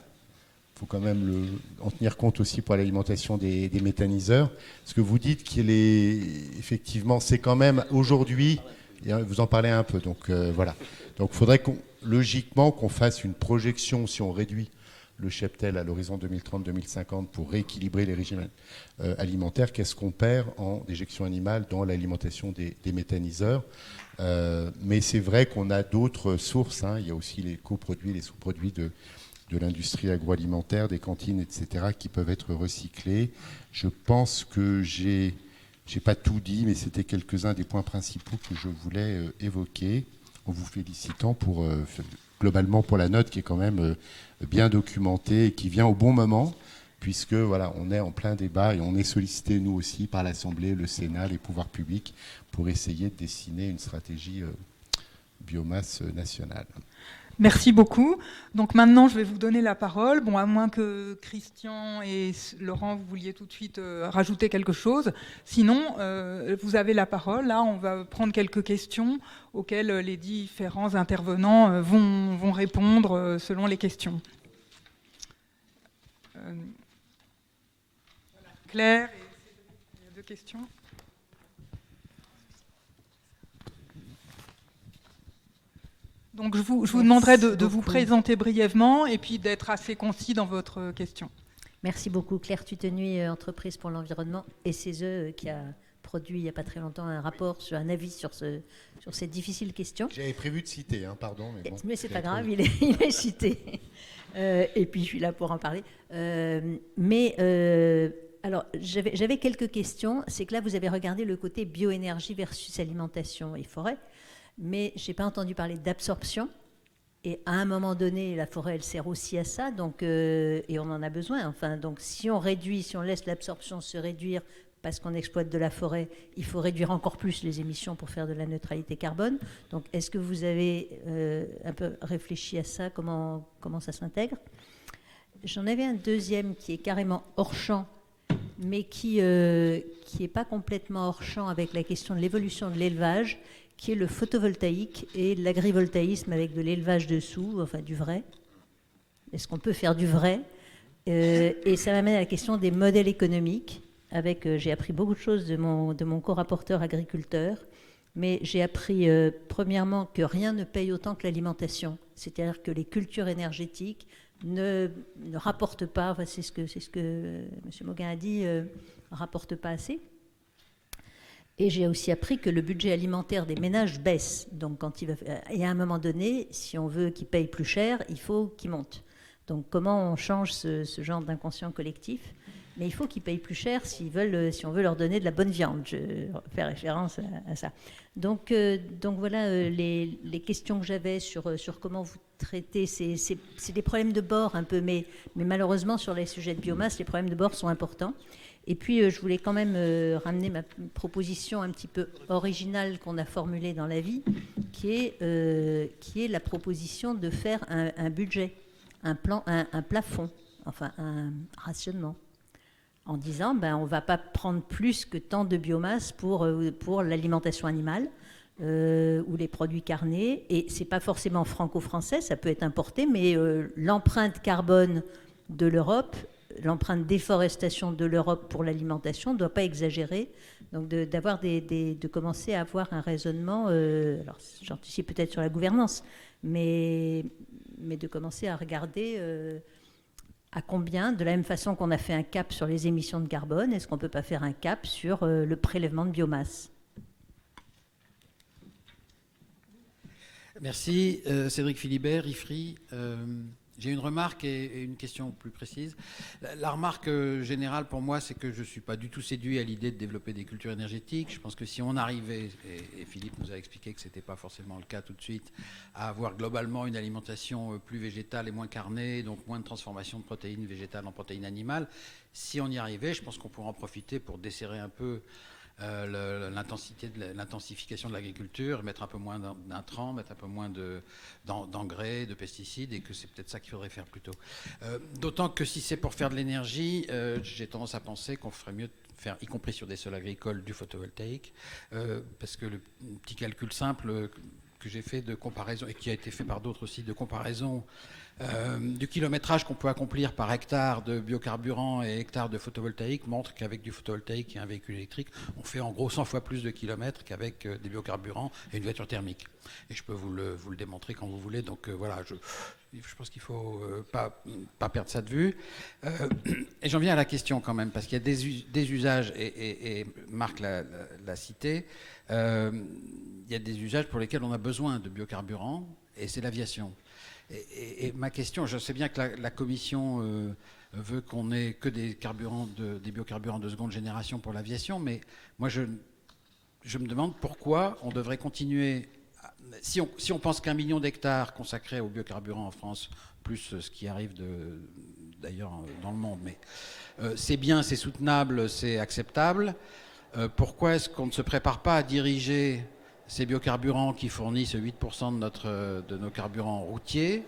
Speaker 4: Il faut quand même en tenir compte aussi pour l'alimentation des méthaniseurs. Ce que vous dites qu'il est effectivement, c'est quand même aujourd'hui, vous en parlez un peu, donc voilà. Donc il faudrait logiquement qu'on fasse une projection si on réduit le cheptel à l'horizon 2030-2050 pour rééquilibrer les régimes alimentaires. Qu'est-ce qu'on perd en déjection animale dans l'alimentation des méthaniseurs? Mais c'est vrai qu'on a d'autres sources. Il y a aussi les coproduits, les sous-produits de l'industrie agroalimentaire, des cantines, etc., qui peuvent être recyclés. Je pense que j'ai pas tout dit, mais c'était quelques-uns des points principaux que je voulais évoquer, en vous félicitant globalement pour la note qui est quand même bien documentée et qui vient au bon moment, puisque voilà, on est en plein débat et on est sollicité nous aussi par l'Assemblée, le Sénat, les pouvoirs publics pour essayer de dessiner une stratégie biomasse nationale.
Speaker 1: Merci beaucoup. Donc maintenant, je vais vous donner la parole. Bon, à moins que Christian et Laurent, vous vouliez tout de suite rajouter quelque chose. Sinon, vous avez la parole. Là, on va prendre quelques questions auxquelles les différents intervenants vont répondre selon les questions. Claire et Cédric, il y a 2 questions. Donc je vous demanderai de vous présenter brièvement et puis d'être assez concis dans votre question.
Speaker 5: Merci beaucoup. Claire Tutenuy, Entreprise pour l'environnement et CESE, qui a produit il n'y a pas très longtemps un rapport, un avis sur ces difficiles questions.
Speaker 4: J'avais prévu de citer, pardon.
Speaker 5: Mais c'est pas grave, il est cité. Et puis je suis là pour en parler. Alors, j'avais quelques questions. C'est que là, vous avez regardé le côté bioénergie versus alimentation et forêt. Mais je n'ai pas entendu parler d'absorption. Et à un moment donné, la forêt, elle sert aussi à ça, donc, et on en a besoin. Enfin, donc, si on laisse l'absorption se réduire parce qu'on exploite de la forêt, il faut réduire encore plus les émissions pour faire de la neutralité carbone. Donc, est-ce que vous avez un peu réfléchi à ça, comment ça s'intègre? J'en avais un deuxième qui est carrément hors champ, mais qui n'est pas complètement hors champ avec la question de l'évolution de l'élevage, qui est le photovoltaïque et l'agrivoltaïsme avec de l'élevage dessous, enfin du vrai. Est-ce qu'on peut faire du vrai? Et ça m'amène à la question des modèles économiques. J'ai appris beaucoup de choses de mon co-rapporteur agriculteur, mais j'ai appris premièrement que rien ne paye autant que l'alimentation. C'est-à-dire que les cultures énergétiques ne rapportent pas, enfin, c'est ce que M. Mauguin a dit, ne rapportent pas assez. Et j'ai aussi appris que le budget alimentaire des ménages baisse. Donc, et à un moment donné, si on veut qu'ils payent plus cher, il faut qu'ils montent. Donc, comment on change ce genre d'inconscient collectif? Mais il faut qu'ils payent plus cher si on veut leur donner de la bonne viande. Je fais référence à ça. Donc voilà les questions que j'avais sur comment vous traitez. C'est des problèmes de bord un peu, mais malheureusement, sur les sujets de biomasse, les problèmes de bord sont importants. Et puis, je voulais quand même ramener ma proposition un petit peu originale qu'on a formulée dans l'avis, qui est la proposition de faire un budget, un plafond, enfin un rationnement, en disant on ne va pas prendre plus que tant de biomasse pour l'alimentation animale ou les produits carnés. Et ce n'est pas forcément franco-français, ça peut être importé, mais l'empreinte carbone de l'Europe, l'empreinte déforestation de l'Europe pour l'alimentation ne doit pas exagérer. Donc de commencer à avoir un raisonnement, alors j'anticipe peut-être sur la gouvernance, mais de commencer à regarder à combien, de la même façon qu'on a fait un cap sur les émissions de carbone, est-ce qu'on ne peut pas faire un cap sur le prélèvement de biomasse?
Speaker 6: Merci. Cédric Philibert, IFRI. J'ai une remarque et une question plus précise. La remarque générale pour moi, c'est que je ne suis pas du tout séduit à l'idée de développer des cultures énergétiques. Je pense que si on arrivait, et Philippe nous a expliqué que ce n'était pas forcément le cas tout de suite, à avoir globalement une alimentation plus végétale et moins carnée, donc moins de transformation de protéines végétales en protéines animales, si on y arrivait, je pense qu'on pourrait en profiter pour desserrer un peu l'intensification de l'agriculture, mettre un peu moins d'intrants, mettre un peu moins d'engrais, de pesticides, et que c'est peut-être ça qu'il faudrait faire plutôt. D'autant que si c'est pour faire de l'énergie, j'ai tendance à penser qu'on ferait mieux de faire, y compris sur des sols agricoles, du photovoltaïque, parce que le petit calcul simple que j'ai fait de comparaison, et qui a été fait par d'autres aussi, de comparaison du kilométrage qu'on peut accomplir par hectare de biocarburant et hectare de photovoltaïque montre qu'avec du photovoltaïque et un véhicule électrique, on fait en gros 100 fois plus de kilomètres qu'avec des biocarburants et une voiture thermique. Et je peux vous le démontrer quand vous voulez. Donc voilà, je pense qu'il ne faut pas perdre ça de vue. Et j'en viens à la question quand même, parce qu'il y a des usages, et Marc l'a cité, il y a des usages pour lesquels on a besoin de biocarburants, et c'est l'aviation. Et ma question, je sais bien que la Commission veut qu'on ait que des biocarburants de seconde génération pour l'aviation, mais moi je me demande pourquoi on devrait continuer, si on pense qu'1 million d'hectares consacrés aux biocarburants en France, plus ce qui arrive d'ailleurs dans le monde, mais c'est bien, c'est soutenable, c'est acceptable, pourquoi est-ce qu'on ne se prépare pas à diriger ces biocarburants qui fournissent 8% de nos carburants routiers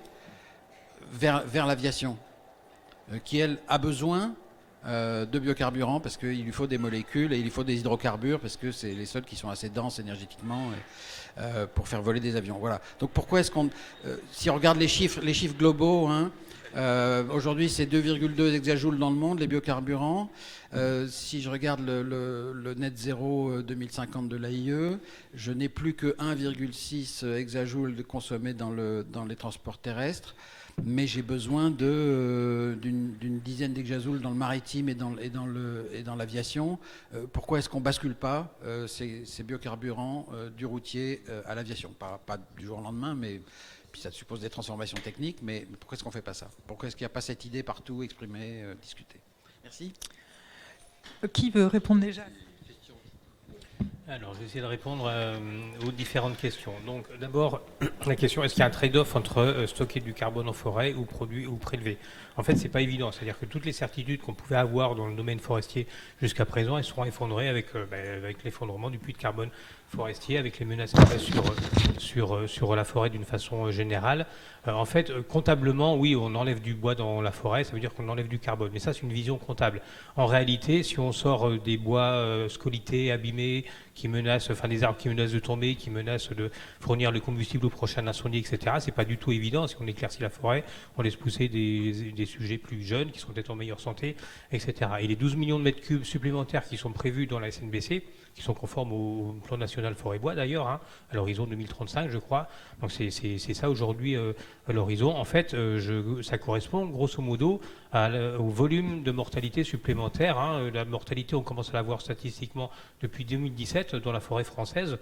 Speaker 6: vers l'aviation, qui, elle, a besoin de biocarburants parce qu'il lui faut des molécules et il lui faut des hydrocarbures parce que c'est les seuls qui sont assez denses énergétiquement pour faire voler des avions. Voilà. Donc pourquoi est-ce qu'on... si on regarde les chiffres globaux, hein, aujourd'hui, c'est 2,2 hexajoules dans le monde, les biocarburants. Si je regarde le net zéro 2050 de l'AIE, je n'ai plus que 1,6 hexajoules de consommés dans les transports terrestres, mais j'ai besoin d'une dizaine d'hexajoules dans le maritime et dans l'aviation. Pourquoi est-ce qu'on ne bascule pas ces biocarburants du routier à l'aviation ? Pas du jour au lendemain, mais... Puis ça suppose des transformations techniques, mais pourquoi est-ce qu'on ne fait pas ça ? Pourquoi est-ce qu'il n'y a pas cette idée partout exprimée, discutée ? Merci.
Speaker 1: Qui veut répondre déjà ?
Speaker 7: Alors, je vais essayer de répondre aux différentes questions. Donc, d'abord, la question, est-ce qu'il y a un trade-off entre stocker du carbone en forêt ou produire ou prélever ? En fait, c'est pas évident. C'est-à-dire que toutes les certitudes qu'on pouvait avoir dans le domaine forestier jusqu'à présent, elles seront effondrées avec l'effondrement du puits de carbone forestier, avec les menaces qu'il pèsent sur la forêt d'une façon générale. En fait, comptablement, oui, on enlève du bois dans la forêt, ça veut dire qu'on enlève du carbone. Mais ça, c'est une vision comptable. En réalité, si on sort des bois scolités, abîmés, des arbres qui menacent de tomber, qui menacent de fournir le combustible au prochain incendie, etc., c'est pas du tout évident. Si on éclaircit la forêt, on laisse pousser des sujets plus jeunes, qui sont peut-être en meilleure santé, etc. Et les 12 millions de mètres cubes supplémentaires qui sont prévus dans la SNBC, qui sont conformes au plan national forêt-bois d'ailleurs, hein, à l'horizon 2035 je crois. Donc c'est ça aujourd'hui l'horizon. En fait, ça correspond grosso modo au volume de mortalité supplémentaire. Hein. La mortalité, on commence à la voir statistiquement depuis 2017 dans la forêt française.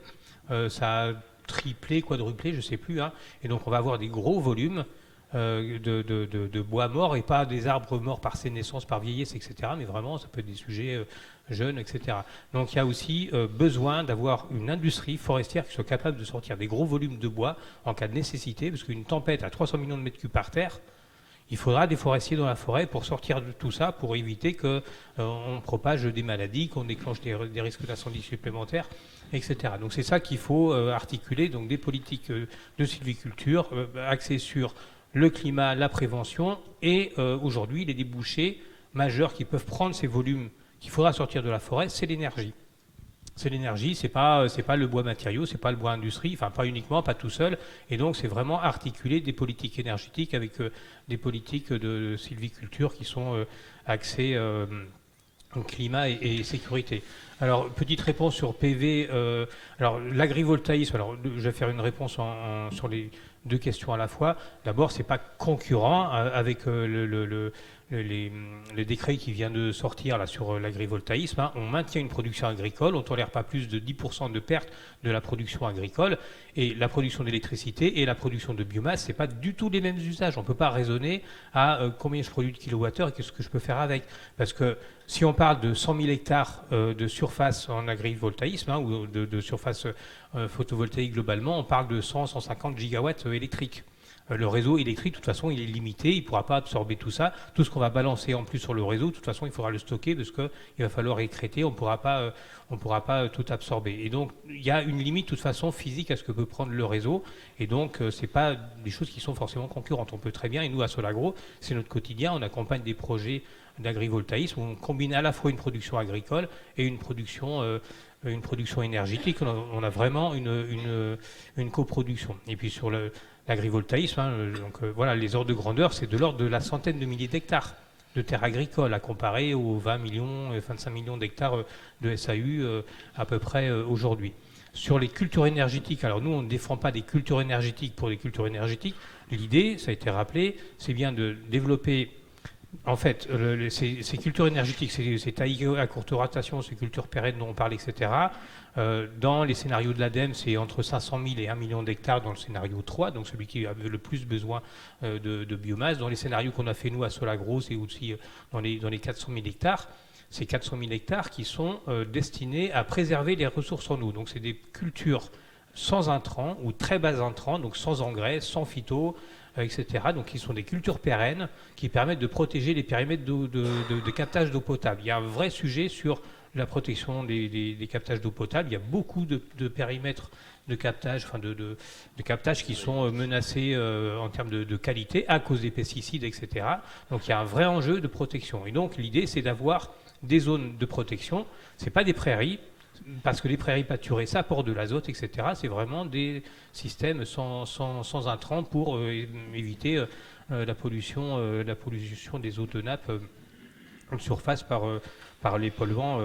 Speaker 7: Ça a triplé, quadruplé, je ne sais plus. Hein. Et donc on va avoir des gros volumes de bois morts et pas des arbres morts par sénescence, par vieillesse, etc. Mais vraiment, ça peut être des sujets jeunes, etc. Donc il y a aussi besoin d'avoir une industrie forestière qui soit capable de sortir des gros volumes de bois en cas de nécessité, parce qu'une tempête à 300 millions de mètres cubes par terre, il faudra des forestiers dans la forêt pour sortir de tout ça, pour éviter qu'on propage des maladies, qu'on déclenche des risques d'incendie supplémentaires, etc. Donc c'est ça qu'il faut articuler, donc des politiques de sylviculture axées sur le climat, la prévention, et aujourd'hui, les débouchés majeurs qui peuvent prendre ces volumes qu'il faudra sortir de la forêt, c'est l'énergie. C'est l'énergie, c'est pas le bois matériau, c'est pas le bois industrie, enfin pas uniquement, pas tout seul, et donc c'est vraiment articuler des politiques énergétiques avec des politiques de sylviculture qui sont axées climat et sécurité. Alors, petite réponse sur PV. Alors, l'agrivoltaïsme, alors je vais faire une réponse sur les deux questions à la fois. D'abord, c'est pas concurrent avec le décret qui vient de sortir là, sur l'agrivoltaïsme. Hein. On maintient une production agricole, on ne tolère pas plus de 10% de perte de la production agricole. Et la production d'électricité et la production de biomasse, ce n'est pas du tout les mêmes usages. On ne peut pas raisonner à combien je produis de kilowattheure et qu'est-ce que je peux faire avec. Parce que si on parle de 100 000 hectares de surface en agrivoltaïsme, hein, ou de surface photovoltaïque globalement, on parle de 100-150 gigawatts électriques. Le réseau électrique, de toute façon, il est limité, il ne pourra pas absorber tout ça. Tout ce qu'on va balancer en plus sur le réseau, de toute façon, il faudra le stocker parce qu'il va falloir écrêter, on ne pourra pas tout absorber. Et donc, il y a une limite, de toute façon, physique à ce que peut prendre le réseau. Et donc, ce n'est pas des choses qui sont forcément concurrentes. On peut très bien, et nous, à Solagro, c'est notre quotidien, on accompagne des projets d'agrivoltaïsme où on combine à la fois une production agricole et une production énergétique. On a vraiment une coproduction. Et puis, sur l'agrivoltaïsme, hein, voilà, les ordres de grandeur, c'est de l'ordre de la centaine de milliers d'hectares de terres agricoles à comparer aux 20 millions, 25 millions d'hectares de SAU à peu près aujourd'hui. Sur les cultures énergétiques, alors nous, on ne défend pas des cultures énergétiques pour des cultures énergétiques. L'idée, ça a été rappelé, c'est bien de développer, en fait, ces cultures énergétiques, ces tailles à courte rotation, ces cultures pérennes dont on parle, etc., dans les scénarios de l'ADEME, c'est entre 500 000 et 1 million d'hectares dans le scénario 3, donc celui qui a le plus besoin de biomasse. Dans les scénarios qu'on a fait nous à Solagro, c'est aussi dans les 400 000 hectares. C'est 400 000 hectares qui sont destinés à préserver les ressources en eau. Donc c'est des cultures sans intrants ou très bas intrants, donc sans engrais, sans phyto, etc. Donc qui sont des cultures pérennes qui permettent de protéger les périmètres de captage d'eau potable. Il y a un vrai sujet sur la protection des captages d'eau potable. Il y a beaucoup de périmètres de captage, de captage qui sont menacés en termes de qualité à cause des pesticides, etc. Donc il y a un vrai enjeu de protection. Et donc l'idée, c'est d'avoir des zones de protection. Ce n'est pas des prairies, parce que les prairies pâturées, ça apporte de l'azote, etc. C'est vraiment des systèmes sans intrants pour éviter la pollution des eaux de nappe de surface par les polluants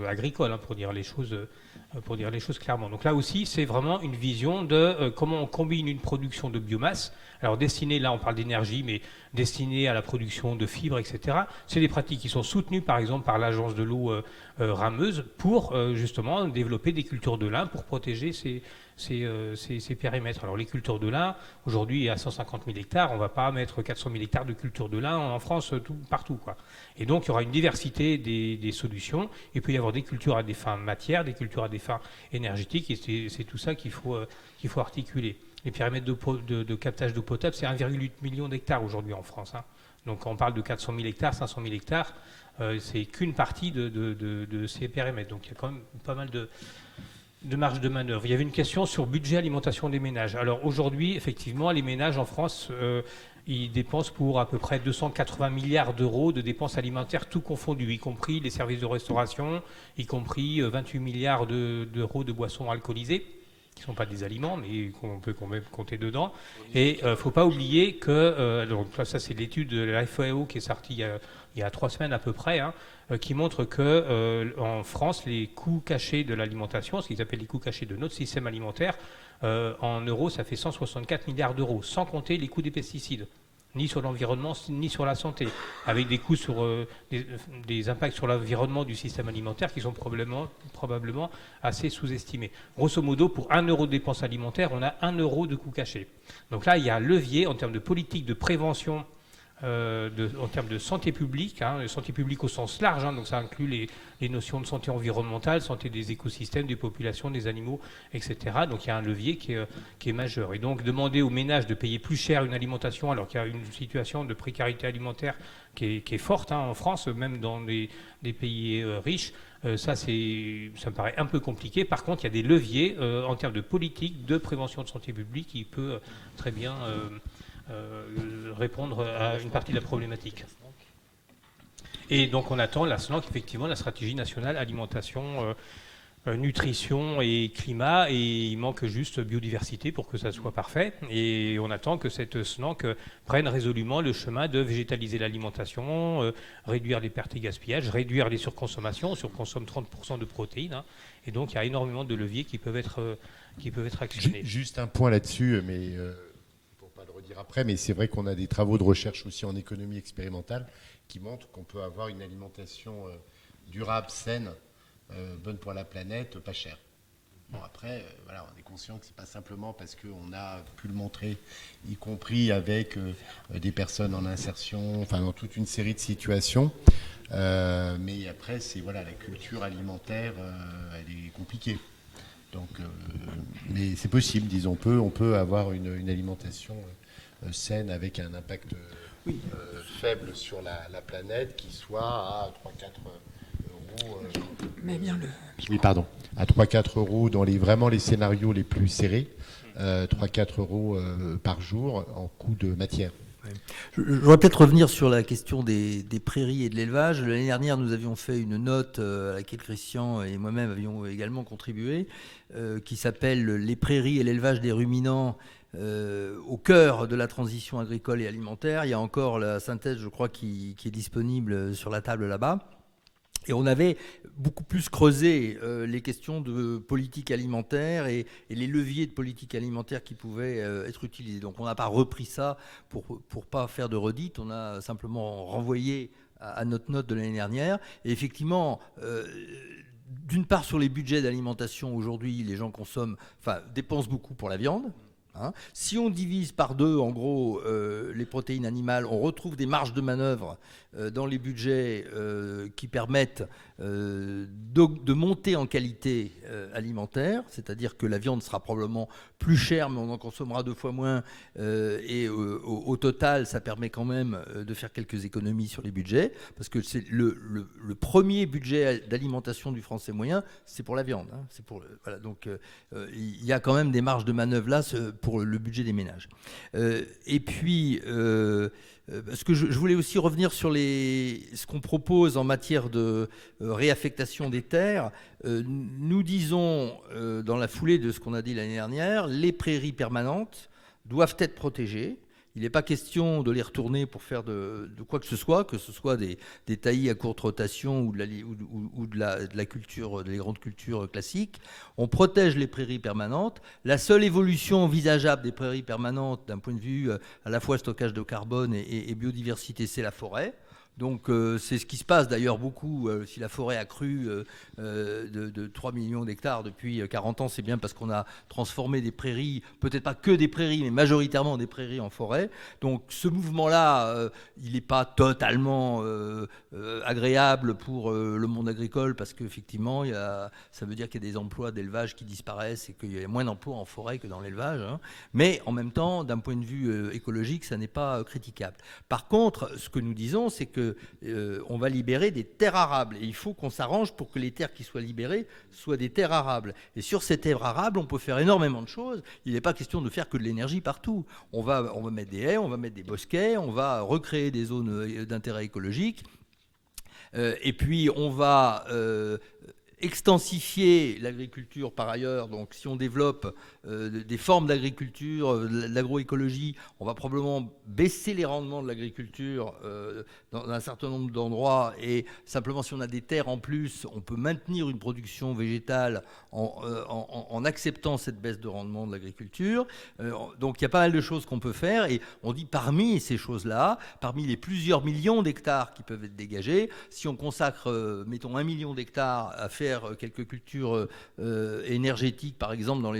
Speaker 7: agricoles, hein, pour dire les choses clairement. Donc là aussi, c'est vraiment une vision de comment on combine une production de biomasse, alors destinée, là on parle d'énergie, mais destinée à la production de fibres, etc. C'est des pratiques qui sont soutenues par exemple par l'agence de l'eau rameuse pour justement développer des cultures de lin pour protéger ces périmètres. Alors les cultures de lin, aujourd'hui à 150 000 hectares, on ne va pas mettre 400 000 hectares de cultures de lin en France partout, quoi. Et donc il y aura une diversité des solutions. Il peut y avoir des cultures à des fins matières, des cultures à des fins énergétiques, et c'est tout ça qu'il faut articuler. Les périmètres de captage d'eau potable, c'est 1,8 million d'hectares aujourd'hui en France. Hein. Donc quand on parle de 400 000 hectares, 500 000 hectares, c'est qu'une partie de ces périmètres. Donc il y a quand même pas mal de marge de manœuvre. Il y avait une question sur budget alimentation des ménages. Alors aujourd'hui, effectivement, les ménages en France, ils dépensent pour à peu près 280 milliards d'euros de dépenses alimentaires, tout confondu, y compris les services de restauration, y compris 28 milliards d'euros de boissons alcoolisées, qui ne sont pas des aliments, mais qu'on peut quand même compter dedans. Et il ne faut pas oublier que, donc ça c'est l'étude de la FAO qui est sortie il y a 3 semaines à peu près, hein, qui montre qu'en France, les coûts cachés de l'alimentation, ce qu'ils appellent les coûts cachés de notre système alimentaire, en euros, ça fait 164 milliards d'euros, sans compter les coûts des pesticides, ni sur l'environnement, ni sur la santé, avec des coûts sur des impacts sur l'environnement du système alimentaire qui sont probablement assez sous-estimés. Grosso modo, pour 1 euro de dépenses alimentaires, on a 1 euro de coûts cachés. Donc là, il y a un levier en termes de politique de prévention, en termes de santé publique, hein, santé publique au sens large, hein, donc ça inclut les notions de santé environnementale, santé des écosystèmes, des populations, des animaux, etc. Donc il y a un levier qui est majeur. Et donc demander aux ménages de payer plus cher une alimentation alors qu'il y a une situation de précarité alimentaire qui est forte, hein, en France, même dans des pays riches, ça me paraît un peu compliqué. Par contre, il y a des leviers en termes de politique de prévention de santé publique qui peut très bien répondre à une partie de la problématique. Et donc on attend la SNAC, effectivement, la stratégie nationale alimentation, nutrition et climat, et il manque juste biodiversité pour que ça soit parfait. Et on attend que cette SNAC prenne résolument le chemin de végétaliser l'alimentation, réduire les pertes et gaspillages, réduire les surconsommations. On surconsomme 30% de protéines, hein, et donc il y a énormément de leviers qui peuvent être actionnés.
Speaker 4: Juste un point là-dessus, mais dire après, mais c'est vrai qu'on a des travaux de recherche aussi en économie expérimentale qui montrent qu'on peut avoir une alimentation durable, saine, bonne pour la planète, pas chère. Bon, après, voilà, on est conscient que c'est pas simplement parce qu'on a pu le montrer, y compris avec des personnes en insertion, enfin dans toute une série de situations. Mais après, c'est voilà, la culture alimentaire, elle est compliquée. Donc, mais c'est possible, disons, on peut avoir une alimentation saine avec un impact faible sur la planète qui soit à 3-4 euros.
Speaker 1: Mais bien le...
Speaker 4: Oui, pardon. À 3-4 euros dans vraiment les scénarios les plus serrés, 3-4 euros par jour en coût de matière.
Speaker 2: Je voudrais peut-être revenir sur la question des prairies et de l'élevage. L'année dernière, nous avions fait une note à laquelle Christian et moi-même avions également contribué, qui s'appelle « Les prairies et l'élevage des ruminants au cœur de la transition agricole et alimentaire ». Il y a encore la synthèse, je crois, qui est disponible sur la table là-bas. Et on avait beaucoup plus creusé les questions de politique alimentaire et les leviers de politique alimentaire qui pouvaient être utilisés. Donc on n'a pas repris ça pour pas faire de redite, on a simplement renvoyé à notre note de l'année dernière. Et effectivement, d'une part sur les budgets d'alimentation, aujourd'hui les gens dépensent beaucoup pour la viande. Si on divise par deux, en gros, les protéines animales, on retrouve des marges de manœuvre dans les budgets qui permettent de monter en qualité alimentaire, c'est-à-dire que la viande sera probablement plus chère, mais on en consommera 2 fois moins, et au total, ça permet quand même de faire quelques économies sur les budgets, parce que c'est le premier budget d'alimentation du Français moyen, c'est pour la viande. Voilà, donc il y a quand même des marges de manœuvre là pour le budget des ménages. Et puis, parce que je voulais aussi revenir sur ce qu'on propose en matière de réaffectation des terres. Nous disons, dans la foulée de ce qu'on a dit l'année dernière, les prairies permanentes doivent être protégées. Il n'est pas question de les retourner pour faire de quoi que ce soit des taillis à courte rotation ou de la culture, des grandes cultures classiques. On protège les prairies permanentes. La seule évolution envisageable des prairies permanentes, d'un point de vue à la fois stockage de carbone et biodiversité, c'est la forêt. Donc c'est ce qui se passe d'ailleurs beaucoup. Si la forêt a cru de 3 millions d'hectares depuis 40 ans, c'est bien parce qu'on a transformé des prairies, peut-être pas que des prairies, mais majoritairement des prairies en forêt. Donc ce mouvement-là, il n'est pas totalement agréable pour le monde agricole parce qu'effectivement, ça veut dire qu'il y a des emplois d'élevage qui disparaissent et qu'il y a moins d'emplois en forêt que dans l'élevage. Mais en même temps, d'un point de vue écologique, ça n'est pas critiquable. Par contre, ce que nous disons, c'est que on va libérer des terres arables. Et il faut qu'on s'arrange pour que les terres qui soient libérées soient des terres arables. Et sur ces terres arables, on peut faire énormément de choses. Il n'est pas question de faire que de l'énergie partout. On va mettre des haies, on va mettre des bosquets, on va recréer des zones d'intérêt écologique. Et puis, on va extensifier l'agriculture par ailleurs. Donc si on développe des formes d'agriculture, de l'agroécologie, on va probablement baisser les rendements de l'agriculture dans un certain nombre d'endroits, et simplement si on a des terres en plus, on peut maintenir une production végétale en acceptant cette baisse de rendement de l'agriculture. Donc il y a pas mal de choses qu'on peut faire, et on dit parmi ces choses-là, parmi les plusieurs millions d'hectares qui peuvent être dégagés, si on consacre, mettons 1 million d'hectares à faire quelques cultures énergétiques, par exemple dans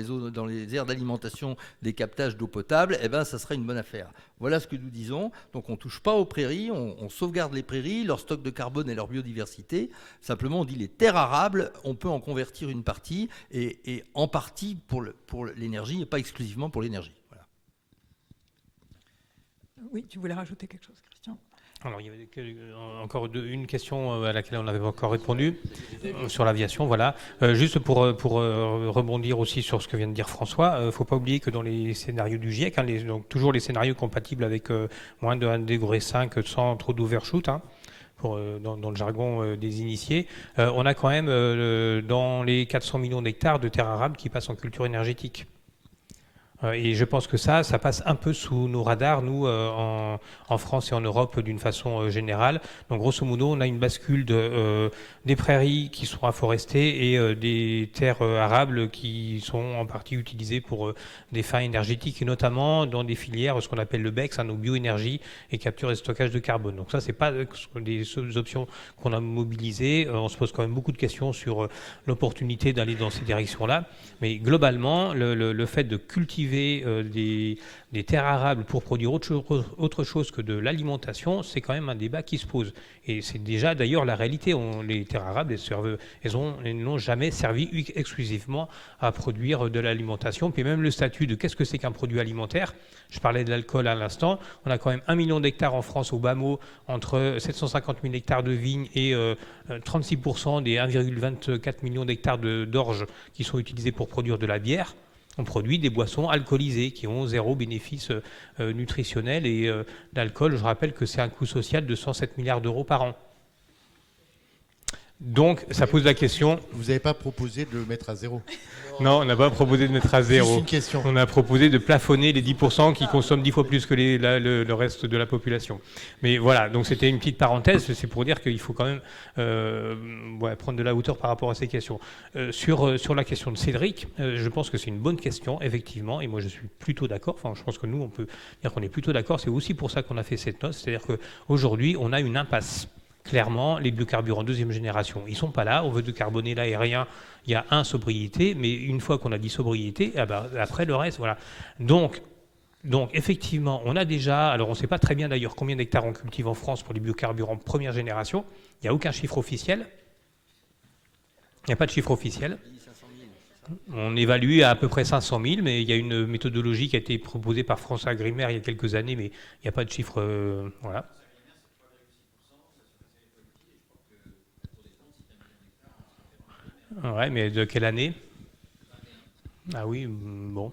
Speaker 2: les aires d'alimentation des captages d'eau potable, eh ben, ça serait une bonne affaire. Voilà ce que nous disons. Donc on ne touche pas aux prairies, on sauvegarde les prairies, leur stock de carbone et leur biodiversité. Simplement, on dit les terres arables, on peut en convertir une partie, et en partie pour l'énergie, et pas exclusivement pour l'énergie. Voilà.
Speaker 1: Oui, tu voulais rajouter quelque chose, Christian ?
Speaker 7: Alors, il y avait encore une question à laquelle on n'avait pas encore répondu, sur l'aviation, voilà. Juste pour rebondir aussi sur ce que vient de dire François, il ne faut pas oublier que dans les scénarios du GIEC, donc toujours les scénarios compatibles avec moins de 1,5 degré sans trop d'overshoot, dans le jargon des initiés, on a quand même dans les 400 millions d'hectares de terres arables qui passent en culture énergétique. Et je pense que ça passe un peu sous nos radars, nous, en France et en Europe, d'une façon générale. Donc, grosso modo, on a une bascule des prairies qui sont afforestées et des terres arables qui sont en partie utilisées pour des fins énergétiques, et notamment dans des filières, ce qu'on appelle le BECS, nos bioénergies et capture et stockage de carbone. Donc ça, c'est pas des options qu'on a mobilisées. On se pose quand même beaucoup de questions sur l'opportunité d'aller dans ces directions-là. Mais globalement, le fait de cultiver des terres arables pour produire autre chose que de l'alimentation, c'est quand même un débat qui se pose. Et c'est déjà d'ailleurs la réalité. Les terres arables, elles n'ont jamais servi exclusivement à produire de l'alimentation. Puis même le statut de qu'est-ce que c'est qu'un produit alimentaire. Je parlais de l'alcool à l'instant. On a quand même 1 million d'hectares en France au bas mot, entre 750 000 hectares de vignes et 36% des 1,24 million d'hectares d'orge qui sont utilisés pour produire de la bière. On produit des boissons alcoolisées qui ont 0 bénéfice nutritionnel et l'alcool, je rappelle que c'est un coût social de 107 milliards d'euros par an. Donc, ça pose la question...
Speaker 4: Vous n'avez pas proposé de le mettre à 0?
Speaker 7: Non, on n'a pas proposé de mettre à 0.
Speaker 4: Juste une question.
Speaker 7: On a proposé de plafonner les 10% qui consomment 10 fois plus que le reste de la population. Mais voilà, donc c'était une petite parenthèse, c'est pour dire qu'il faut quand même prendre de la hauteur par rapport à ces questions. Sur la question de Cédric, je pense que c'est une bonne question, effectivement, et moi je suis plutôt d'accord. Enfin, je pense que nous, on peut dire qu'on est plutôt d'accord. C'est aussi pour ça qu'on a fait cette note, c'est-à-dire qu'aujourd'hui, on a une impasse. Clairement, les biocarburants deuxième génération, ils ne sont pas là. On veut décarboner l'aérien. Il y a sobriété, mais une fois qu'on a dit sobriété, après le reste, voilà. Donc, effectivement, on a déjà, alors on ne sait pas très bien d'ailleurs combien d'hectares on cultive en France pour les biocarburants première génération. Il n'y a aucun chiffre officiel. Il n'y a pas de chiffre officiel. On évalue à peu près 500 000, mais il y a une méthodologie qui a été proposée par François Grimer il y a quelques années, mais il n'y a pas de chiffre, voilà. Ouais, mais de quelle année? Ah oui, bon.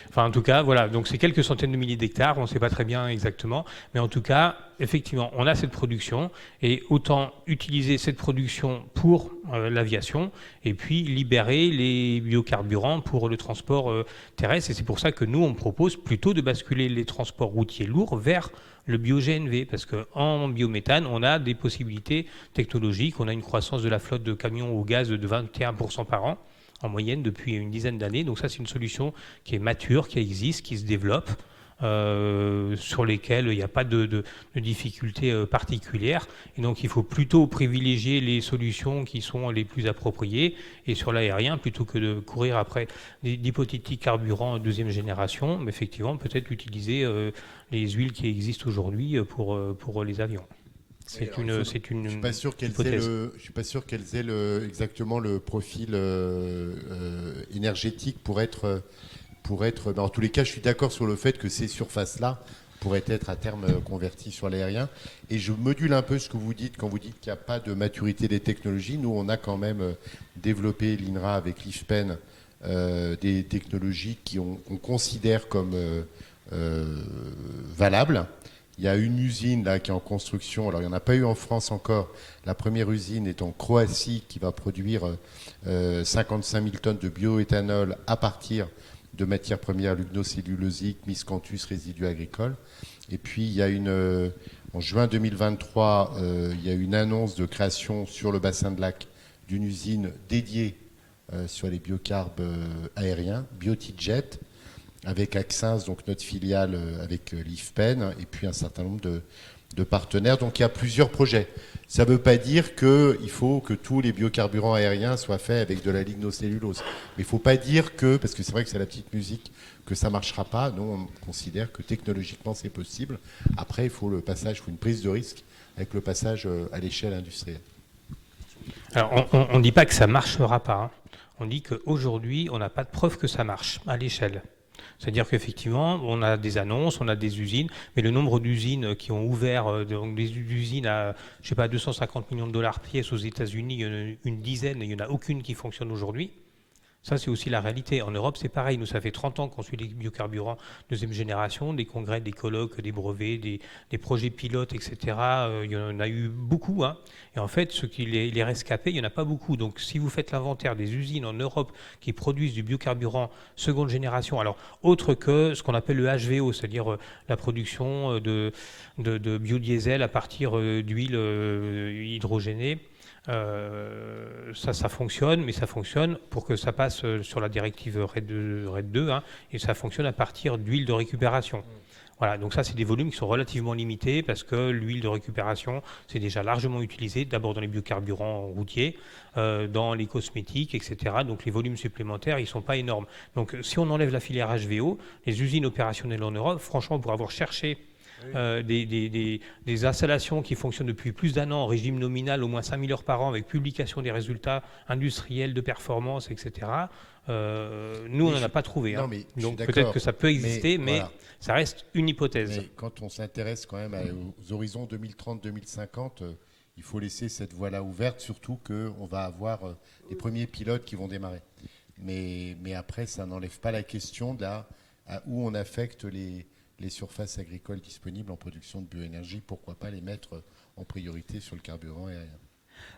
Speaker 7: Enfin, en tout cas, voilà. Donc, c'est quelques centaines de milliers d'hectares. On ne sait pas très bien exactement. Mais en tout cas, effectivement, on a cette production. Et autant utiliser cette production pour l'aviation et puis libérer les biocarburants pour le transport terrestre. Et c'est pour ça que nous, on propose plutôt de basculer les transports routiers lourds vers le bio-GNV, parce qu'en biométhane, on a des possibilités technologiques. On a une croissance de la flotte de camions au gaz de 21% par an, en moyenne, depuis une dizaine d'années. Donc ça, c'est une solution qui est mature, qui existe, qui se développe, sur lesquelles il n'y a pas de difficultés particulières. Et donc, il faut plutôt privilégier les solutions qui sont les plus appropriées. Et sur l'aérien, plutôt que de courir après d'hypothétiques carburants deuxième génération, mais effectivement, peut-être utiliser les huiles qui existent aujourd'hui pour les avions. C'est une
Speaker 4: Je suis pas sûr qu'elles aient exactement le profil énergétique pour être. Mais en tous les cas, je suis d'accord sur le fait que ces surfaces-là pourraient être à terme converties sur l'aérien. Et je module un peu ce que vous dites quand vous dites qu'il n'y a pas de maturité des technologies. Nous, on a quand même développé l'INRA avec l'IFPEN des technologies qu'on considère comme valables. Il y a une usine là qui est en construction. Alors, il n'y en a pas eu en France encore. La première usine est en Croatie qui va produire 55 000 tonnes de bioéthanol à partir de matières premières lignocellulosiques, miscanthus, résidus agricoles. Et puis, il y a en juin 2023, il y a une annonce de création sur le bassin de Lac d'une usine dédiée sur les biocarbes aériens, Biotijet, avec Axins, donc notre filiale avec l'IFPEN, et puis un certain nombre de partenaires. Donc il y a plusieurs projets. Ça ne veut pas dire qu'il faut que tous les biocarburants aériens soient faits avec de la lignocellulose. Mais il ne faut pas dire que, parce que c'est vrai que c'est la petite musique, que ça ne marchera pas. Nous, on considère que technologiquement, c'est possible. Après, il faut une prise de risque avec le passage à l'échelle industrielle.
Speaker 7: Alors, on ne dit pas que ça ne marchera pas. Hein. On dit qu'aujourd'hui, on n'a pas de preuve que ça marche à l'échelle. C'est-à-dire qu'effectivement, on a des annonces, on a des usines, mais le nombre d'usines qui ont ouvert, donc des usines à, je sais pas, 250 millions de dollars pièce aux États-Unis, il y en a une dizaine, et il n'y en a aucune qui fonctionne aujourd'hui. Ça, c'est aussi la réalité. En Europe, c'est pareil. Nous, ça fait 30 ans qu'on suit les biocarburants deuxième génération, des congrès, des colloques, des brevets, des projets pilotes, etc. Il y en a eu beaucoup. Hein. Et en fait, les rescapés, il n'y en a pas beaucoup. Donc, si vous faites l'inventaire des usines en Europe qui produisent du biocarburant seconde génération, alors autre que ce qu'on appelle le HVO, c'est-à-dire la production de biodiesel à partir d'huile hydrogénée, ça fonctionne, mais ça fonctionne pour que ça passe sur la directive RED 2 hein, et ça fonctionne à partir d'huile de récupération. Voilà, donc ça, c'est des volumes qui sont relativement limités parce que l'huile de récupération, c'est déjà largement utilisé, d'abord dans les biocarburants routiers, dans les cosmétiques, etc. Donc les volumes supplémentaires, ils ne sont pas énormes. Donc si on enlève la filière HVO, les usines opérationnelles en Europe, franchement, pour avoir cherché des installations qui fonctionnent depuis plus d'1 an en régime nominal, au moins 5000 heures par an, avec publication des résultats industriels de performance, etc. Nous, on n'en a pas trouvé.
Speaker 4: Non,
Speaker 7: hein.
Speaker 4: mais
Speaker 7: Donc peut-être que ça peut exister, mais
Speaker 4: voilà.
Speaker 7: ça reste une hypothèse.
Speaker 4: Mais quand on s'intéresse quand même aux horizons 2030-2050, il faut laisser cette voie-là ouverte, surtout qu'on va avoir les premiers pilotes qui vont démarrer. Mais après, ça n'enlève pas la question de là où on affecte les surfaces agricoles disponibles en production de bioénergie. Pourquoi pas les mettre en priorité sur le carburant aérien?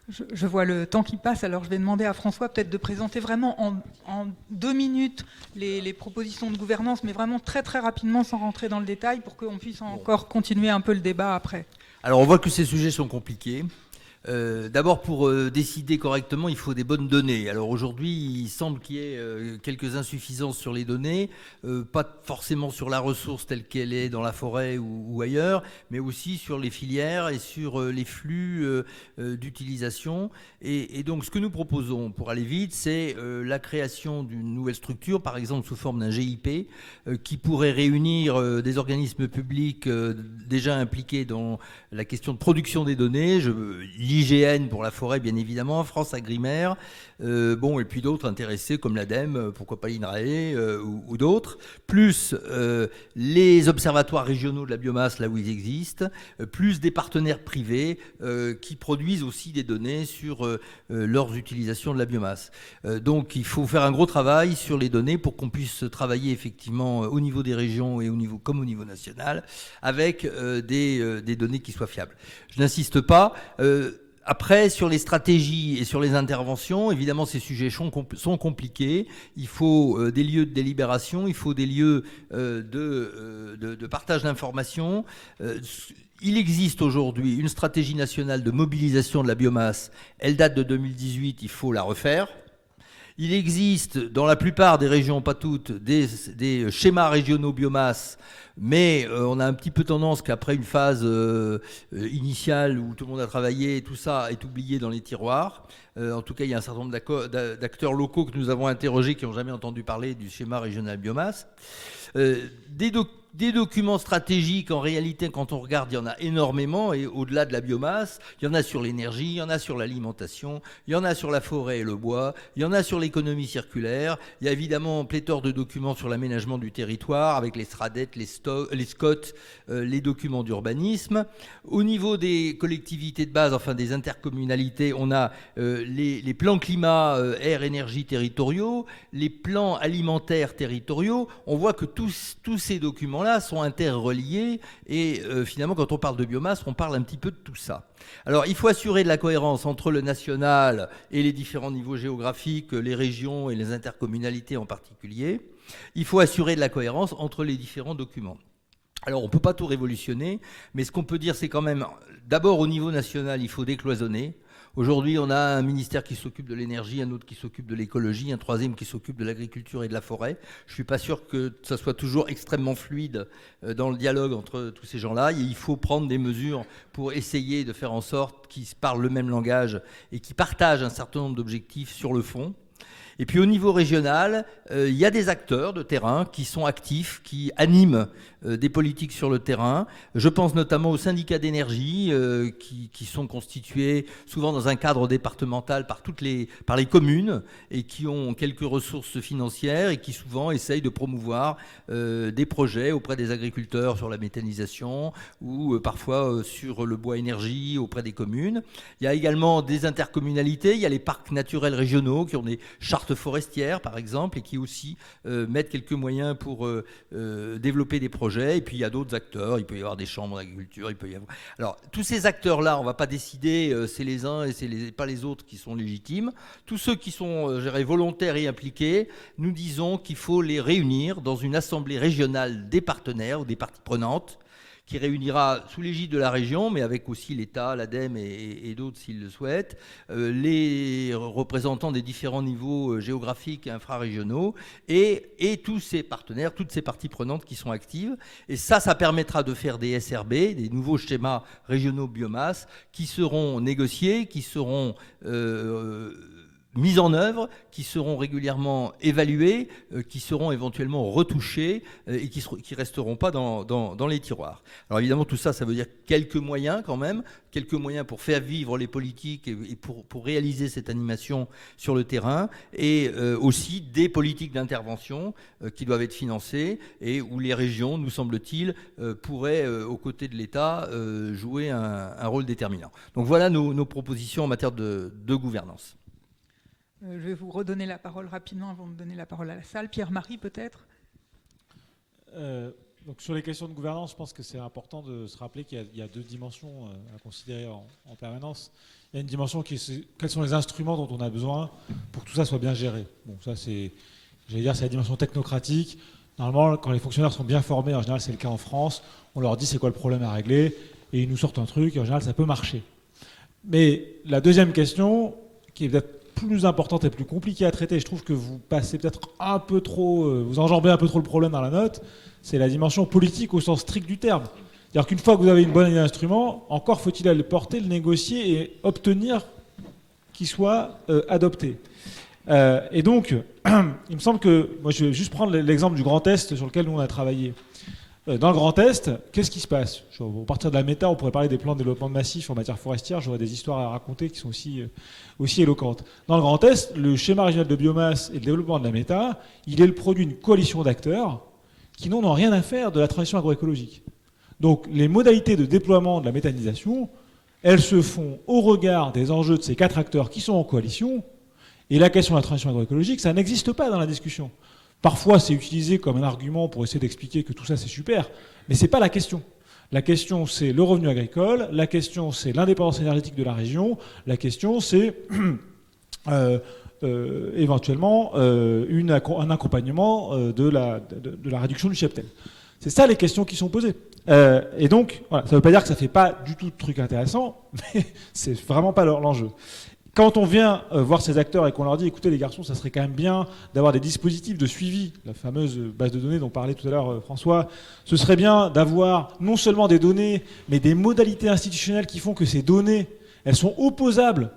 Speaker 1: Je vois le temps qui passe, alors je vais demander à François peut-être de présenter vraiment en 2 minutes les propositions de gouvernance, mais vraiment très très rapidement sans rentrer dans le détail pour qu'on puisse encore continuer un peu le débat après.
Speaker 2: Alors on voit que ces sujets sont compliqués. D'abord, pour décider correctement, il faut des bonnes données. Alors aujourd'hui, il semble qu'il y ait quelques insuffisances sur les données, pas forcément sur la ressource telle qu'elle est dans la forêt ou ailleurs, mais aussi sur les filières et sur les flux d'utilisation. Et donc, ce que nous proposons pour aller vite, c'est la création d'une nouvelle structure, par exemple sous forme d'un GIP, qui pourrait réunir des organismes publics déjà impliqués dans la question de production des données. L'IGN pour la forêt, bien évidemment, France Agrimaire, et puis d'autres intéressés comme l'ADEME, pourquoi pas l'INRAE ou d'autres, plus les observatoires régionaux de la biomasse, là où ils existent, plus des partenaires privés qui produisent aussi des données sur leurs utilisations de la biomasse. Donc il faut faire un gros travail sur les données pour qu'on puisse travailler effectivement au niveau des régions et comme au niveau national avec des données qui soient fiables. Je n'insiste pas. Après, sur les stratégies et sur les interventions, évidemment, ces sujets sont compliqués. Il faut des lieux de délibération, il faut des lieux de partage d'informations. Il existe aujourd'hui une stratégie nationale de mobilisation de la biomasse. Elle date de 2018, il faut la refaire. Il existe dans la plupart des régions, pas toutes, des schémas régionaux biomasse, mais on a un petit peu tendance qu'après une phase initiale où tout le monde a travaillé, tout ça est oublié dans les tiroirs. En tout cas, il y a un certain nombre d'acteurs locaux que nous avons interrogés qui n'ont jamais entendu parler du schéma régional biomasse. Des documents stratégiques, en réalité, quand on regarde, il y en a énormément, et au-delà de la biomasse, il y en a sur l'énergie, il y en a sur l'alimentation, il y en a sur la forêt et le bois, il y en a sur l'économie circulaire, il y a évidemment pléthore de documents sur l'aménagement du territoire, avec les SRADET, les SCOT, les documents d'urbanisme. Au niveau des collectivités de base, enfin des intercommunalités, on a les plans climat, air, énergie territoriaux, les plans alimentaires territoriaux. On voit que tous ces documents là sont interreliés et finalement quand on parle de biomasse on parle un petit peu de tout ça. Alors il faut assurer de la cohérence entre le national et les différents niveaux géographiques, les régions et les intercommunalités en particulier. Il faut assurer de la cohérence entre les différents documents. Alors on ne peut pas tout révolutionner, mais ce qu'on peut dire c'est quand même, d'abord au niveau national il faut décloisonner. Aujourd'hui, on a un ministère qui s'occupe de l'énergie, un autre qui s'occupe de l'écologie, un troisième qui s'occupe de l'agriculture et de la forêt. Je ne suis pas sûr que ça soit toujours extrêmement fluide dans le dialogue entre tous ces gens-là. Et il faut prendre des mesures pour essayer de faire en sorte qu'ils parlent le même langage et qu'ils partagent un certain nombre d'objectifs sur le fond. Et puis au niveau régional, il y a des acteurs de terrain qui sont actifs, qui animent des politiques sur le terrain. Je pense notamment aux syndicats d'énergie qui sont constitués souvent dans un cadre départemental par les communes et qui ont quelques ressources financières et qui souvent essayent de promouvoir des projets auprès des agriculteurs sur la méthanisation ou parfois sur le bois énergie auprès des communes. Il y a également des intercommunalités, il y a les parcs naturels régionaux qui ont des chartes cartes forestières, par exemple, et qui aussi mettent quelques moyens pour développer des projets. Et puis il y a d'autres acteurs, il peut y avoir des chambres d'agriculture, il peut y avoir... Alors, tous ces acteurs-là, on ne va pas décider, c'est les uns et c'est pas les autres qui sont légitimes. Tous ceux qui sont, je dirais, volontaires et impliqués, nous disons qu'il faut les réunir dans une assemblée régionale des partenaires ou des parties prenantes, qui réunira sous l'égide de la région, mais avec aussi l'État, l'ADEME et d'autres s'ils le souhaitent, les représentants des différents niveaux géographiques et infrarégionaux, et tous ces partenaires, toutes ces parties prenantes qui sont actives. Et ça permettra de faire des SRB, des nouveaux schémas régionaux biomasse, qui seront négociés, qui seront mises en œuvre, qui seront régulièrement évaluées, qui seront éventuellement retouchées et qui resteront pas dans les tiroirs. Alors évidemment, tout ça, ça veut dire quelques moyens quand même, quelques moyens pour faire vivre les politiques et pour réaliser cette animation sur le terrain, et aussi des politiques d'intervention qui doivent être financées et où les régions, nous semble-t-il, pourraient, aux côtés de l'État, jouer un rôle déterminant. Donc voilà nos propositions en matière de gouvernance.
Speaker 1: Je vais vous redonner la parole rapidement avant de donner la parole à la salle. Pierre-Marie, peut-être.
Speaker 3: Donc sur les questions de gouvernance, je pense que c'est important de se rappeler qu'il y a deux dimensions à considérer en permanence. Il y a une dimension qui est quels sont les instruments dont on a besoin pour que tout ça soit bien géré. Bon, ça c'est la dimension technocratique. Normalement, quand les fonctionnaires sont bien formés, en général c'est le cas en France, on leur dit c'est quoi le problème à régler et ils nous sortent un truc et en général ça peut marcher. Mais la deuxième question, qui est peut-être plus importante et plus compliquée à traiter, je trouve que vous passez peut-être un peu trop, vous enjambez un peu trop le problème dans la note, c'est la dimension politique au sens strict du terme. C'est-à-dire qu'une fois que vous avez une bonne idée d'instrument, encore faut-il le porter, le négocier et obtenir qu'il soit adopté. Et donc, il me semble que, moi je vais juste prendre l'exemple du Grand Est sur lequel nous on a travaillé. Dans le Grand Est, qu'est-ce qui se passe? Au partir de la méta, on pourrait parler des plans de développement massif en matière forestière. J'aurais des histoires à raconter qui sont aussi éloquentes. Dans le Grand Est, le schéma régional de biomasse et le développement de la méta, il est le produit d'une coalition d'acteurs qui n'ont rien à faire de la transition agroécologique. Donc les modalités de déploiement de la méthanisation, elles se font au regard des enjeux de ces 4 acteurs qui sont en coalition. Et la question de la transition agroécologique, ça n'existe pas dans la discussion. Parfois, c'est utilisé comme un argument pour essayer d'expliquer que tout ça, c'est super, mais ce n'est pas la question. La question, c'est le revenu agricole, la question, c'est l'indépendance énergétique de la région, la question, c'est éventuellement un accompagnement de la réduction du cheptel. C'est ça les questions qui sont posées. Et donc, voilà, ça ne veut pas dire que ça ne fait pas du tout de trucs intéressants, mais c'est vraiment pas l'enjeu. Quand on vient voir ces acteurs et qu'on leur dit « Écoutez les garçons, ça serait quand même bien d'avoir des dispositifs de suivi, la fameuse base de données dont parlait tout à l'heure François, ce serait bien d'avoir non seulement des données, mais des modalités institutionnelles qui font que ces données, elles sont opposables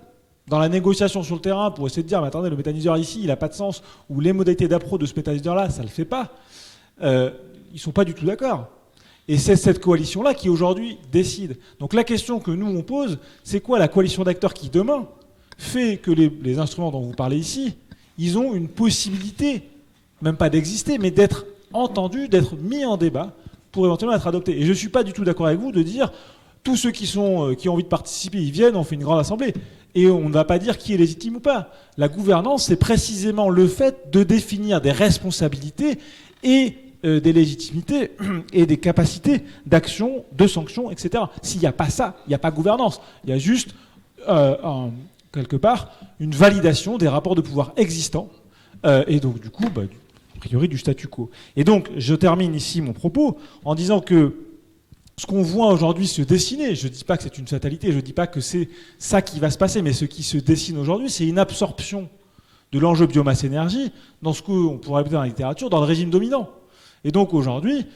Speaker 3: dans la négociation sur le terrain pour essayer de dire « Mais attendez, le méthaniseur ici, il n'a pas de sens » ou les modalités d'appro de ce méthaniseur-là, ça ne le fait pas. Ils ne sont pas du tout d'accord. Et c'est cette coalition-là qui aujourd'hui décide. Donc la question que nous on pose, c'est quoi la coalition d'acteurs qui demain fait que les instruments dont vous parlez ici, ils ont une possibilité, même pas d'exister, mais d'être entendus, d'être mis en débat pour éventuellement être adoptés. Et je ne suis pas du tout d'accord avec vous de dire tous ceux qui ont envie de participer, ils viennent, on fait une grande assemblée. Et on ne va pas dire qui est légitime ou pas. La gouvernance, c'est précisément le fait de définir des responsabilités et des légitimités et des capacités d'action, de sanction, etc. S'il n'y a pas ça, il n'y a pas gouvernance. Il y a juste quelque part, une validation des rapports de pouvoir existants, et donc du coup, a priori, du statu quo. Et donc, je termine ici mon propos en disant que ce qu'on voit aujourd'hui se dessiner, je ne dis pas que c'est une fatalité, je ne dis pas que c'est ça qui va se passer, mais ce qui se dessine aujourd'hui, c'est une absorption de l'enjeu biomasse-énergie dans ce qu'on pourrait appeler dans la littérature, dans le régime dominant. Et donc aujourd'hui,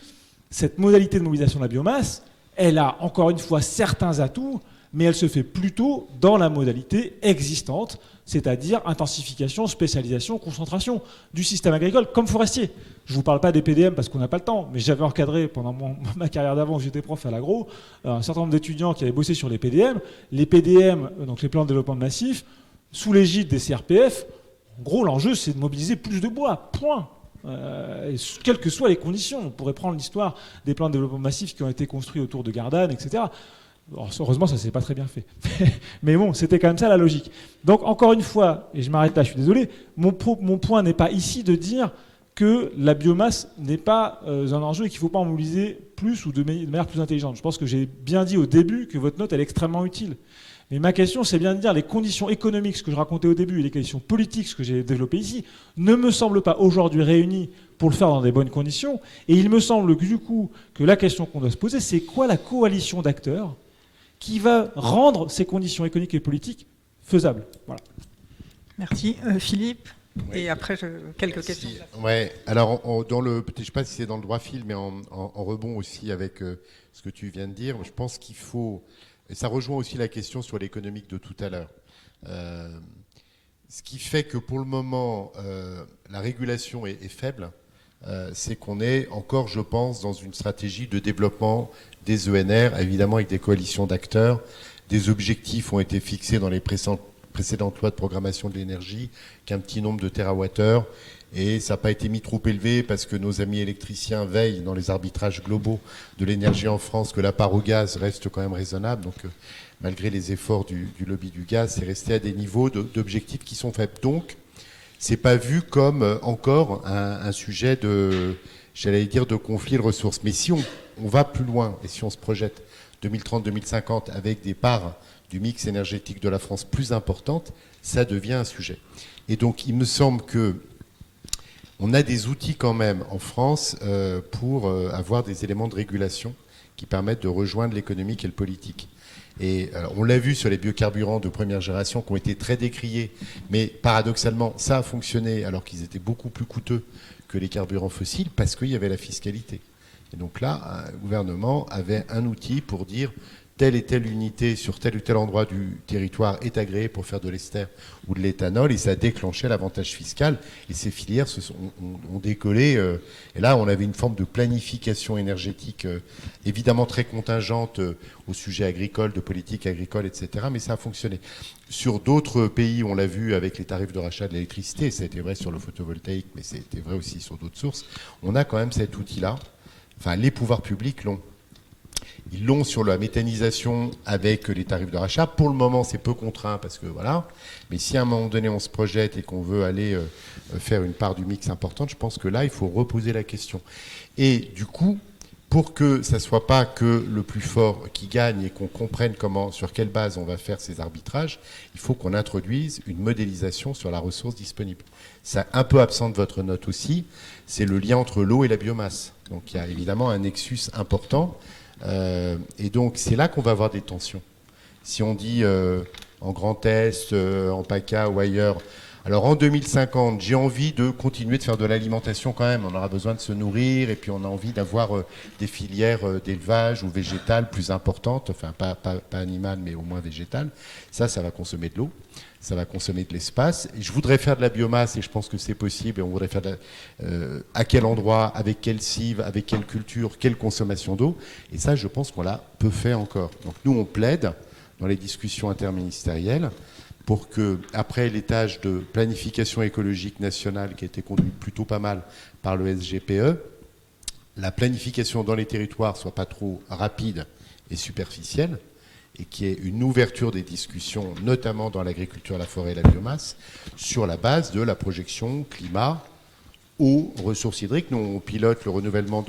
Speaker 3: cette modalité de mobilisation de la biomasse, elle a encore une fois certains atouts, mais elle se fait plutôt dans la modalité existante, c'est-à-dire intensification, spécialisation, concentration du système agricole comme forestier. Je ne vous parle pas des PDM parce qu'on n'a pas le temps, mais j'avais encadré pendant ma carrière d'avant où j'étais prof à l'agro, un certain nombre d'étudiants qui avaient bossé sur les PDM. Les PDM, donc les plans de développement massif, sous l'égide des CRPF, en gros l'enjeu c'est de mobiliser plus de bois, point. Quelles que soient les conditions, on pourrait prendre l'histoire des plans de développement massif qui ont été construits autour de Gardanne, etc. Alors, heureusement, ça ne s'est pas très bien fait. Mais bon, c'était quand même ça la logique. Donc, encore une fois, et je m'arrête là, je suis désolé, mon point n'est pas ici de dire que la biomasse n'est pas un enjeu et qu'il ne faut pas en mobiliser plus ou de manière plus intelligente. Je pense que j'ai bien dit au début que votre note, elle est extrêmement utile. Mais ma question, c'est bien de dire les conditions économiques, ce que je racontais au début, et les conditions politiques, ce que j'ai développé ici, ne me semblent pas aujourd'hui réunies pour le faire dans des bonnes conditions. Et il me semble que, du coup, que la question qu'on doit se poser, c'est quoi la coalition d'acteurs qui va rendre ces conditions économiques et politiques faisables. Voilà.
Speaker 1: Merci. Philippe.
Speaker 4: Oui.
Speaker 1: Et après, quelques questions.
Speaker 4: Ouais. Alors, je ne sais pas si c'est dans le droit fil, mais en rebond aussi avec ce que tu viens de dire, je pense qu'il faut, et ça rejoint aussi la question sur l'économique de tout à l'heure. Ce qui fait que pour le moment, la régulation est faible, c'est qu'on est encore, je pense, dans une stratégie de développement des ENR, évidemment avec des coalitions d'acteurs. Des objectifs ont été fixés dans les précédentes lois de programmation de l'énergie, qu'un petit nombre de térawattheures, et ça n'a pas été mis trop élevé parce que nos amis électriciens veillent dans les arbitrages globaux de l'énergie en France que la part au gaz reste quand même raisonnable. Donc, malgré les efforts du lobby du gaz, c'est resté à des niveaux d'objectifs qui sont faibles. Donc, c'est pas vu comme encore un sujet j'allais dire, de conflit de ressources. Mais si on va plus loin et si on se projette 2030-2050 avec des parts du mix énergétique de la France plus importantes, ça devient un sujet. Et donc, il me semble que on a des outils quand même en France pour avoir des éléments de régulation qui permettent de rejoindre l'économique et le politique. Et alors, on l'a vu sur les biocarburants de première génération qui ont été très décriés, mais paradoxalement, ça a fonctionné alors qu'ils étaient beaucoup plus coûteux que les carburants fossiles parce qu'il y avait la fiscalité. Et donc là, un gouvernement avait un outil pour dire telle et telle unité sur tel ou tel endroit du territoire est agréée pour faire de l'ester ou de l'éthanol, et ça a déclenché l'avantage fiscal, et ces filières ont décollé. Et là, on avait une forme de planification énergétique évidemment très contingente au sujet agricole, de politique agricole, etc., mais ça a fonctionné. Sur d'autres pays, on l'a vu avec les tarifs de rachat de l'électricité, ça a été vrai sur le photovoltaïque, mais c'était vrai aussi sur d'autres sources, on a quand même cet outil-là. Enfin, les pouvoirs publics l'ont. Ils l'ont sur la méthanisation avec les tarifs de rachat. Pour le moment, c'est peu contraint parce que voilà. Mais si à un moment donné, on se projette et qu'on veut aller faire une part du mix importante, je pense que là, il faut reposer la question. Et du coup, pour que ça ne soit pas que le plus fort qui gagne et qu'on comprenne sur quelle base on va faire ces arbitrages, il faut qu'on introduise une modélisation sur la ressource disponible. C'est un peu absent de votre note aussi, c'est le lien entre l'eau et la biomasse. Donc il y a évidemment un nexus important. Et donc c'est là qu'on va avoir des tensions. Si on dit en Grand Est, en PACA ou ailleurs, alors en 2050, j'ai envie de continuer de faire de l'alimentation quand même. On aura besoin de se nourrir et puis on a envie d'avoir des filières d'élevage ou végétales plus importantes, enfin pas animales mais au moins végétales. Ça va consommer de l'eau, ça va consommer de l'espace. Et je voudrais faire de la biomasse et je pense que c'est possible. Et on voudrait faire à quel endroit, avec quelle cive, avec quelle culture, quelle consommation d'eau. Et ça, je pense qu'on l'a peu fait encore. Donc nous, on plaide dans les discussions interministérielles pour que, après l'étage de planification écologique nationale qui a été conduit plutôt pas mal par le SGPE, la planification dans les territoires soit pas trop rapide et superficielle, et qu'il y ait une ouverture des discussions, notamment dans l'agriculture, la forêt et la biomasse, sur la base de la projection climat aux ressources hydriques. Nous, on pilote le renouvellement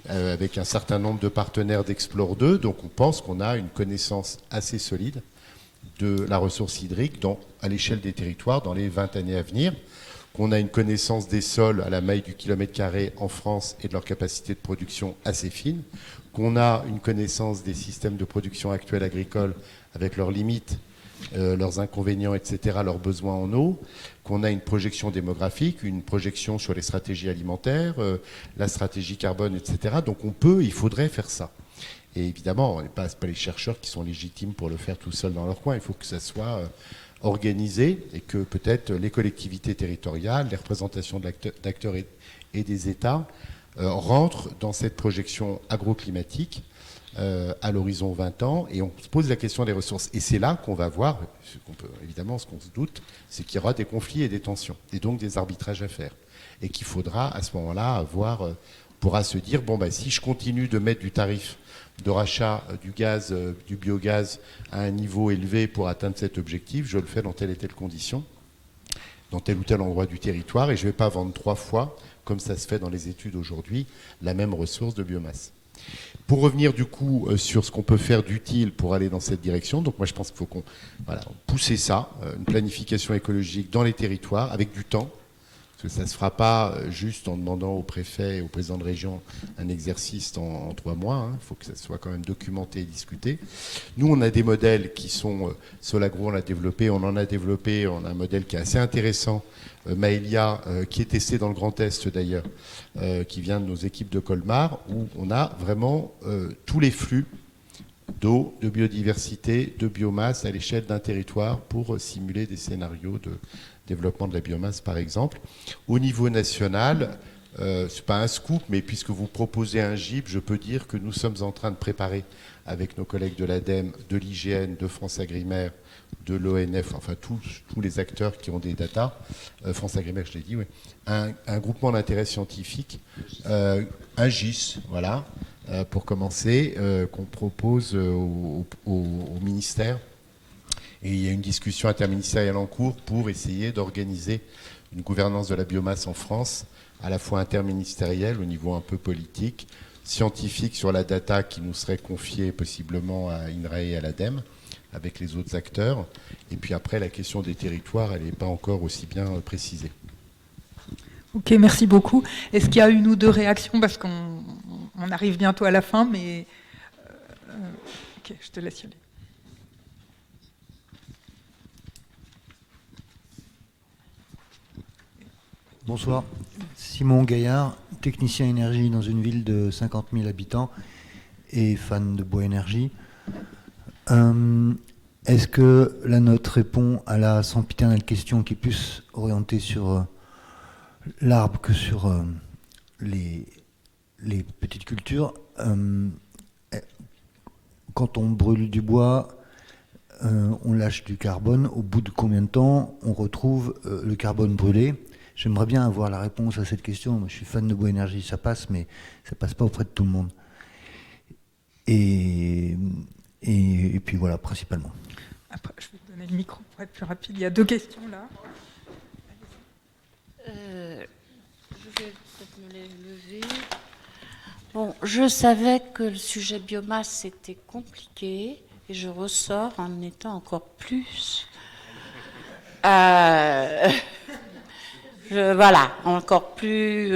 Speaker 4: avec un certain nombre de partenaires d'Explore 2, donc on pense qu'on a une connaissance assez solide de la ressource hydrique à l'échelle des territoires dans les 20 années à venir, qu'on a une connaissance des sols à la maille du kilomètre carré en France et de leur capacité de production assez fine, qu'on a une connaissance des systèmes de production actuels agricoles avec leurs limites, leurs inconvénients, etc., leurs besoins en eau, qu'on a une projection démographique, une projection sur les stratégies alimentaires, la stratégie carbone, etc. Donc il faudrait faire ça. Et évidemment, ce n'est pas les chercheurs qui sont légitimes pour le faire tout seuls dans leur coin. Il faut que ça soit organisé et que peut-être les collectivités territoriales, les représentations d'acteurs et des États rentrent dans cette projection agroclimatique à l'horizon 20 ans. Et on se pose la question des ressources. Et c'est là qu'on va voir, évidemment, ce qu'on se doute, c'est qu'il y aura des conflits et des tensions. Et donc des arbitrages à faire. Et qu'il faudra à ce moment-là avoir pourra se dire, bon, bah, si je continue de mettre du tarif de rachat du gaz, du biogaz à un niveau élevé pour atteindre cet objectif, je le fais dans telle et telle condition, dans tel ou tel endroit du territoire, et je ne vais pas vendre 3 fois, comme ça se fait dans les études aujourd'hui, la même ressource de biomasse. Pour revenir du coup sur ce qu'on peut faire d'utile pour aller dans cette direction, donc moi je pense qu'il faut qu'on pousser ça, une planification écologique dans les territoires avec du temps, parce que ça ne se fera pas juste en demandant au préfet et au président de région un exercice en 3 mois, il faut que ça soit quand même documenté et discuté. Nous on a des modèles qui sont, Solagro on l'a développé, on en a développé, on a un modèle qui est assez intéressant, Maëlia, qui est testé dans le Grand Est d'ailleurs, qui vient de nos équipes de Colmar, où on a vraiment tous les flux d'eau, de biodiversité, de biomasse à l'échelle d'un territoire pour simuler des scénarios de développement de la biomasse par exemple. Au niveau national, c'est pas un scoop, mais puisque vous proposez un GIP, je peux dire que nous sommes en train de préparer avec nos collègues de l'ADEME, de l'IGN, de France Agrimaire, de l'ONF, enfin tous les acteurs qui ont des datas, France Agrimaire, je l'ai dit, oui, un groupement d'intérêt scientifique, un GIS, voilà, pour commencer, qu'on propose au ministère. Et il y a une discussion interministérielle en cours pour essayer d'organiser une gouvernance de la biomasse en France, à la fois interministérielle, au niveau un peu politique, scientifique sur la data qui nous serait confiée possiblement à INRAE et à l'ADEME, avec les autres acteurs. Et puis après, la question des territoires, elle n'est pas encore aussi bien précisée.
Speaker 1: Ok, merci beaucoup. Est-ce qu'il y a une ou deux réactions, parce qu'on arrive bientôt à la fin, mais... ok, je te laisse y aller.
Speaker 8: Bonsoir, Simon Gaillard, technicien énergie dans une ville de 50 000 habitants et fan de Bois Énergie. Est-ce que la note répond à la sempiternelle question qui est plus orientée sur l'arbre que sur les petites cultures? Quand on brûle du bois, on lâche du carbone. Au bout de combien de temps on retrouve le carbone brûlé? J'aimerais bien avoir la réponse à cette question. Moi, je suis fan de Bois Énergie, ça passe, mais ça passe pas auprès de tout le monde. Et puis voilà, principalement.
Speaker 1: Après, je vais te donner le micro pour être plus rapide. Il y a 2 questions là.
Speaker 9: Je vais peut-être me les lever. Bon, je savais que le sujet biomasse c'était compliqué et je ressors en étant encore plus. Voilà, encore plus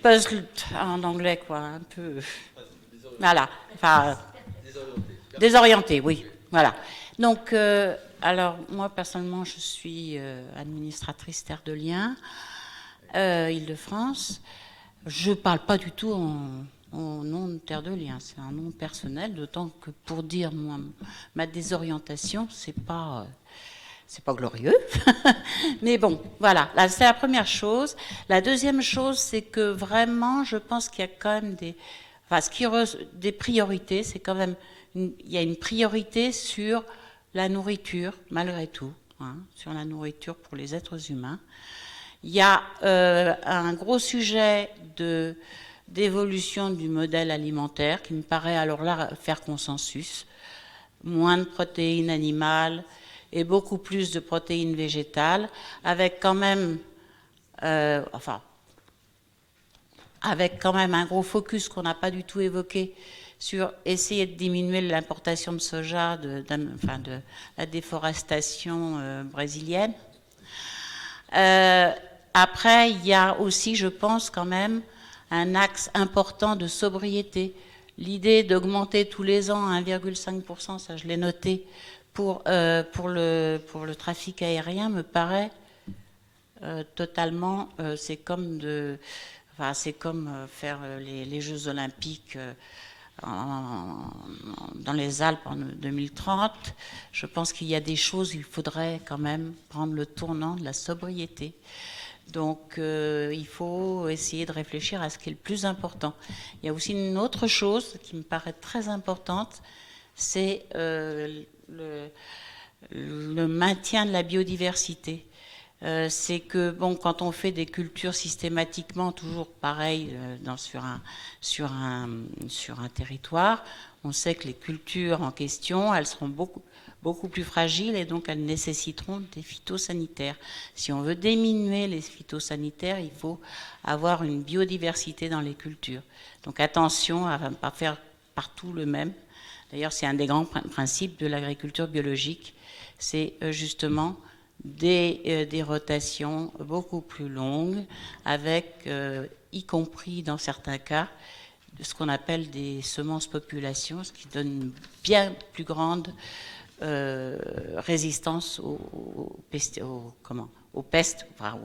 Speaker 9: puzzled en anglais, quoi, un peu. Voilà, enfin. Désorienté, oui, voilà. Donc, alors, moi, personnellement, je suis administratrice Terre de Liens, Île-de-France. Je ne parle pas du tout en nom de Terre de Liens, c'est un nom personnel, d'autant que pour dire moi, ma désorientation, c'est pas glorieux. Mais bon, voilà, là, c'est la première chose. La deuxième chose, c'est que vraiment, je pense qu'il y a quand même des priorités, c'est quand même, il y a une priorité sur la nourriture, malgré tout, sur la nourriture pour les êtres humains. Il y a un gros sujet d'évolution du modèle alimentaire qui me paraît alors là faire consensus. Moins de protéines animales et beaucoup plus de protéines végétales, avec quand même, avec quand même un gros focus qu'on n'a pas du tout évoqué sur essayer de diminuer l'importation de soja, de la déforestation brésilienne. Après, il y a aussi, je pense, quand même, un axe important de sobriété. L'idée d'augmenter tous les ans à 1,5%, ça je l'ai noté, pour le trafic aérien me paraît totalement... c'est comme faire les Jeux Olympiques dans les Alpes en 2030. Je pense qu'il y a des choses où il faudrait quand même prendre le tournant de la sobriété. Donc, il faut essayer de réfléchir à ce qui est le plus important. Il y a aussi une autre chose qui me paraît très importante, c'est le maintien de la biodiversité. c'est que bon, quand on fait des cultures systématiquement, toujours pareil sur un territoire, on sait que les cultures en question, elles seront beaucoup plus fragiles et donc elles nécessiteront des phytosanitaires. Si on veut diminuer les phytosanitaires, il faut avoir une biodiversité dans les cultures. Donc attention à ne pas faire partout le même. D'ailleurs, c'est un des grands principes de l'agriculture biologique, c'est justement des rotations beaucoup plus longues, avec, y compris dans certains cas, ce qu'on appelle des semences population, ce qui donne une bien plus grande résistance aux pestes, enfin,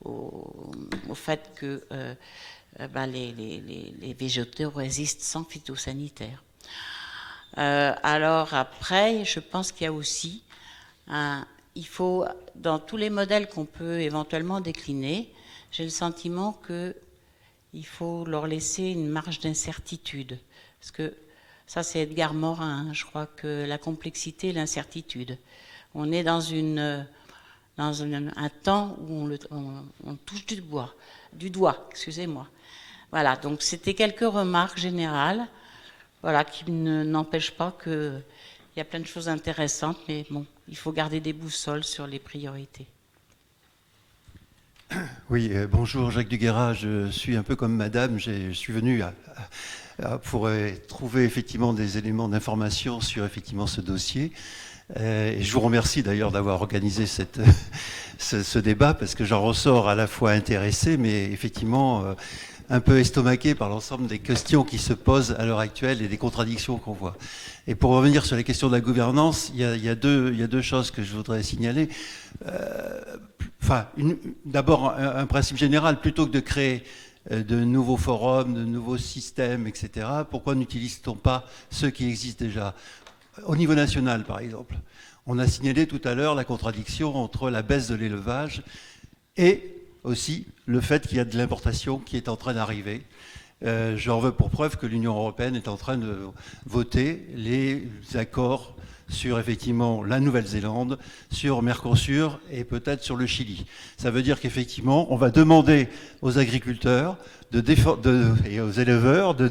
Speaker 9: au fait que les végétaux résistent sans phytosanitaire. Alors après, je pense qu'il y a aussi il faut, dans tous les modèles qu'on peut éventuellement décliner, j'ai le sentiment qu'il faut leur laisser une marge d'incertitude. Parce que ça, c'est Edgar Morin, je crois que la complexité et l'incertitude. On est dans un temps où on touche du doigt, excusez-moi. Voilà, donc c'était quelques remarques générales, voilà, qui n'empêchent pas qu'il y a plein de choses intéressantes, mais bon, il faut garder des boussoles sur les priorités.
Speaker 10: Oui, bonjour Jacques Duguerra, je suis un peu comme madame, je suis venu pour trouver effectivement des éléments d'information sur effectivement ce dossier. Et je vous remercie d'ailleurs d'avoir organisé ce débat, parce que j'en ressors à la fois intéressé, mais effectivement un peu estomaqué par l'ensemble des questions qui se posent à l'heure actuelle et des contradictions qu'on voit. Et pour revenir sur les questions de la gouvernance, il y a deux choses que je voudrais signaler. D'abord, un principe général, plutôt que de créer de nouveaux forums, de nouveaux systèmes, etc., pourquoi n'utilise-t-on pas ceux qui existent déjà ? Au niveau national, par exemple, on a signalé tout à l'heure la contradiction entre la baisse de l'élevage et aussi le fait qu'il y a de l'importation qui est en train d'arriver. J'en veux pour preuve que l'Union européenne est en train de voter les accords sur effectivement la Nouvelle-Zélande, sur Mercosur et peut-être sur le Chili. Ça veut dire qu'effectivement, on va demander aux agriculteurs et aux éleveurs de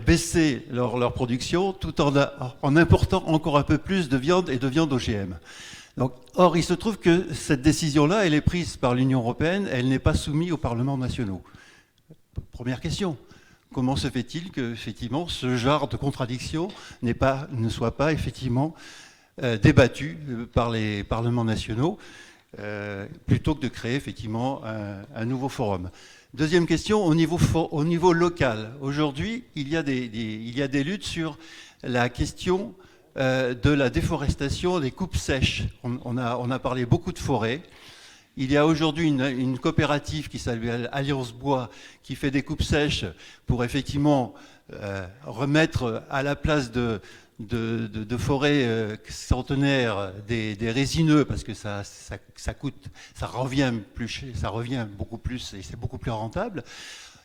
Speaker 10: baisser leur production tout en important encore un peu plus de viande et de viande OGM. Donc, or, il se trouve que cette décision-là, elle est prise par l'Union européenne, elle n'est pas soumise aux parlements nationaux. Première question. Comment se fait-il que, effectivement, ce genre de contradiction ne soit pas, effectivement, débattu par les parlements nationaux, plutôt que de créer, effectivement, un nouveau forum. Deuxième question, au niveau local. Aujourd'hui, il y a des luttes sur la question de la déforestation, des coupes sèches. On a parlé beaucoup de forêts. Il y a aujourd'hui une coopérative qui s'appelle Alliance Bois qui fait des coupes sèches pour effectivement remettre à la place de forêts centenaires des résineux, parce que ça revient beaucoup plus et c'est beaucoup plus rentable.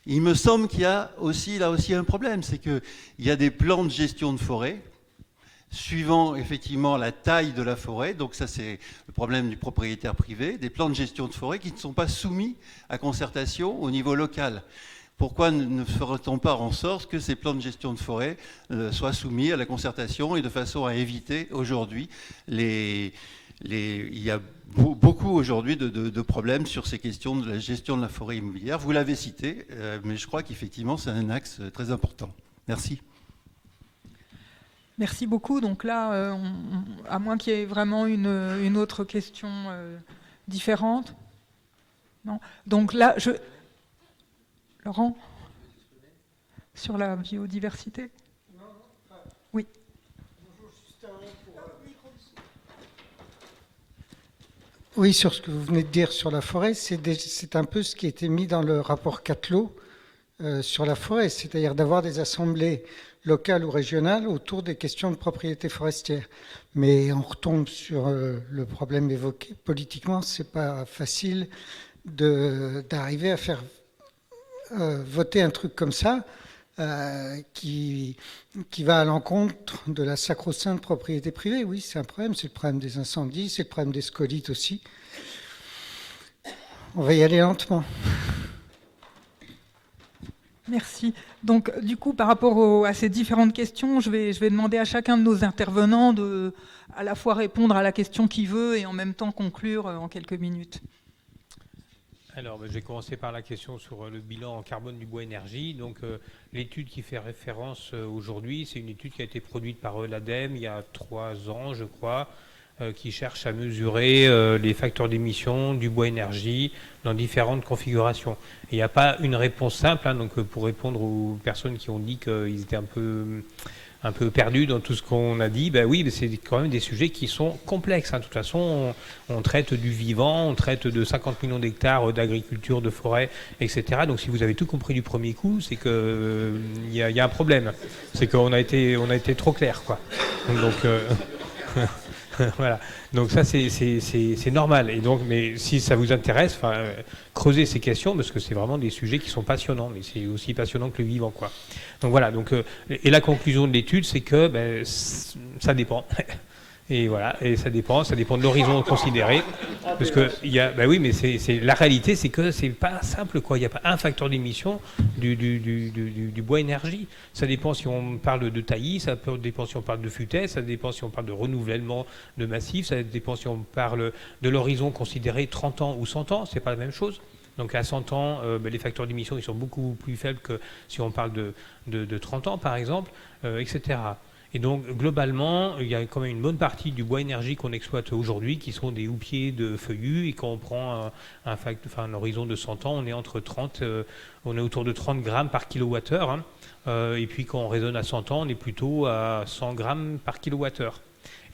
Speaker 10: Il me semble qu'il y a aussi là aussi un problème, c'est qu'il y a des plans de gestion de forêt suivant effectivement la taille de la forêt, donc ça c'est le problème du propriétaire privé, des plans de gestion de forêt qui ne sont pas soumis à concertation au niveau local. Pourquoi ne ferait-on pas en sorte que ces plans de gestion de forêt soient soumis à la concertation et de façon à éviter aujourd'hui il y a beaucoup aujourd'hui de problèmes sur ces questions de la gestion de la forêt immobilière. Vous l'avez cité, mais je crois qu'effectivement c'est un axe très important. Merci.
Speaker 1: Merci beaucoup. Donc là, à moins qu'il y ait vraiment une autre question différente. Non. Donc là, Laurent, sur la biodiversité ? Oui.
Speaker 11: Oui, sur ce que vous venez de dire sur la forêt, c'est un peu ce qui a été mis dans le rapport Catelot sur la forêt, c'est-à-dire d'avoir des assemblées locales ou régionales autour des questions de propriété forestière. Mais on retombe sur le problème évoqué. Politiquement, c'est pas facile d'arriver à faire voter un truc comme ça, qui va à l'encontre de la sacro-sainte propriété privée. Oui, c'est un problème. C'est le problème des incendies, c'est le problème des scolites aussi. On va y aller lentement.
Speaker 1: Merci. Donc, du coup, par rapport à ces différentes questions, je vais demander à chacun de nos intervenants de à la fois répondre à la question qu'il veut et en même temps conclure en quelques minutes.
Speaker 7: Alors, je vais commencer par la question sur le bilan en carbone du bois énergie. Donc, l'étude qui fait référence aujourd'hui, c'est une étude qui a été produite par l'ADEME il y a 3 ans, je crois, qui cherche à mesurer les facteurs d'émission du bois énergie dans différentes configurations. Il n'y a pas une réponse simple, hein, donc pour répondre aux personnes qui ont dit qu'ils étaient un peu perdus dans tout ce qu'on a dit, ben oui, c'est quand même des sujets qui sont complexes. Hein. De toute façon, on traite du vivant, on traite de 50 millions d'hectares d'agriculture, de forêt, etc. Donc si vous avez tout compris du premier coup, c'est qu'il y a un problème. C'est qu'on a été trop clair, quoi. Donc voilà. Donc ça, c'est normal. Et donc, mais si ça vous intéresse, creusez ces questions, parce que c'est vraiment des sujets qui sont passionnants, mais c'est aussi passionnant que le vivant, quoi. Donc voilà. Donc, et la conclusion de l'étude, c'est que ça dépend. Et voilà, et ça dépend de l'horizon considéré, parce que oui, mais la réalité, c'est que c'est pas simple, quoi. Il n'y a pas un facteur d'émission du bois énergie. Ça dépend si on parle de taillis, ça dépend si on parle de futaie, ça dépend si on parle de renouvellement de massifs, ça dépend si on parle de l'horizon considéré 30 ans ou 100 ans, c'est pas la même chose. Donc à 100 ans, les facteurs d'émission ils sont beaucoup plus faibles que si on parle de 30 ans, par exemple, etc. Et donc, globalement, il y a quand même une bonne partie du bois énergie qu'on exploite aujourd'hui qui sont des houppiers de feuillus. Et quand on prend un horizon de 100 ans, on est autour de 30 grammes par kilowattheure. Hein. Et puis, quand on raisonne à 100 ans, on est plutôt à 100 grammes par kilowattheure.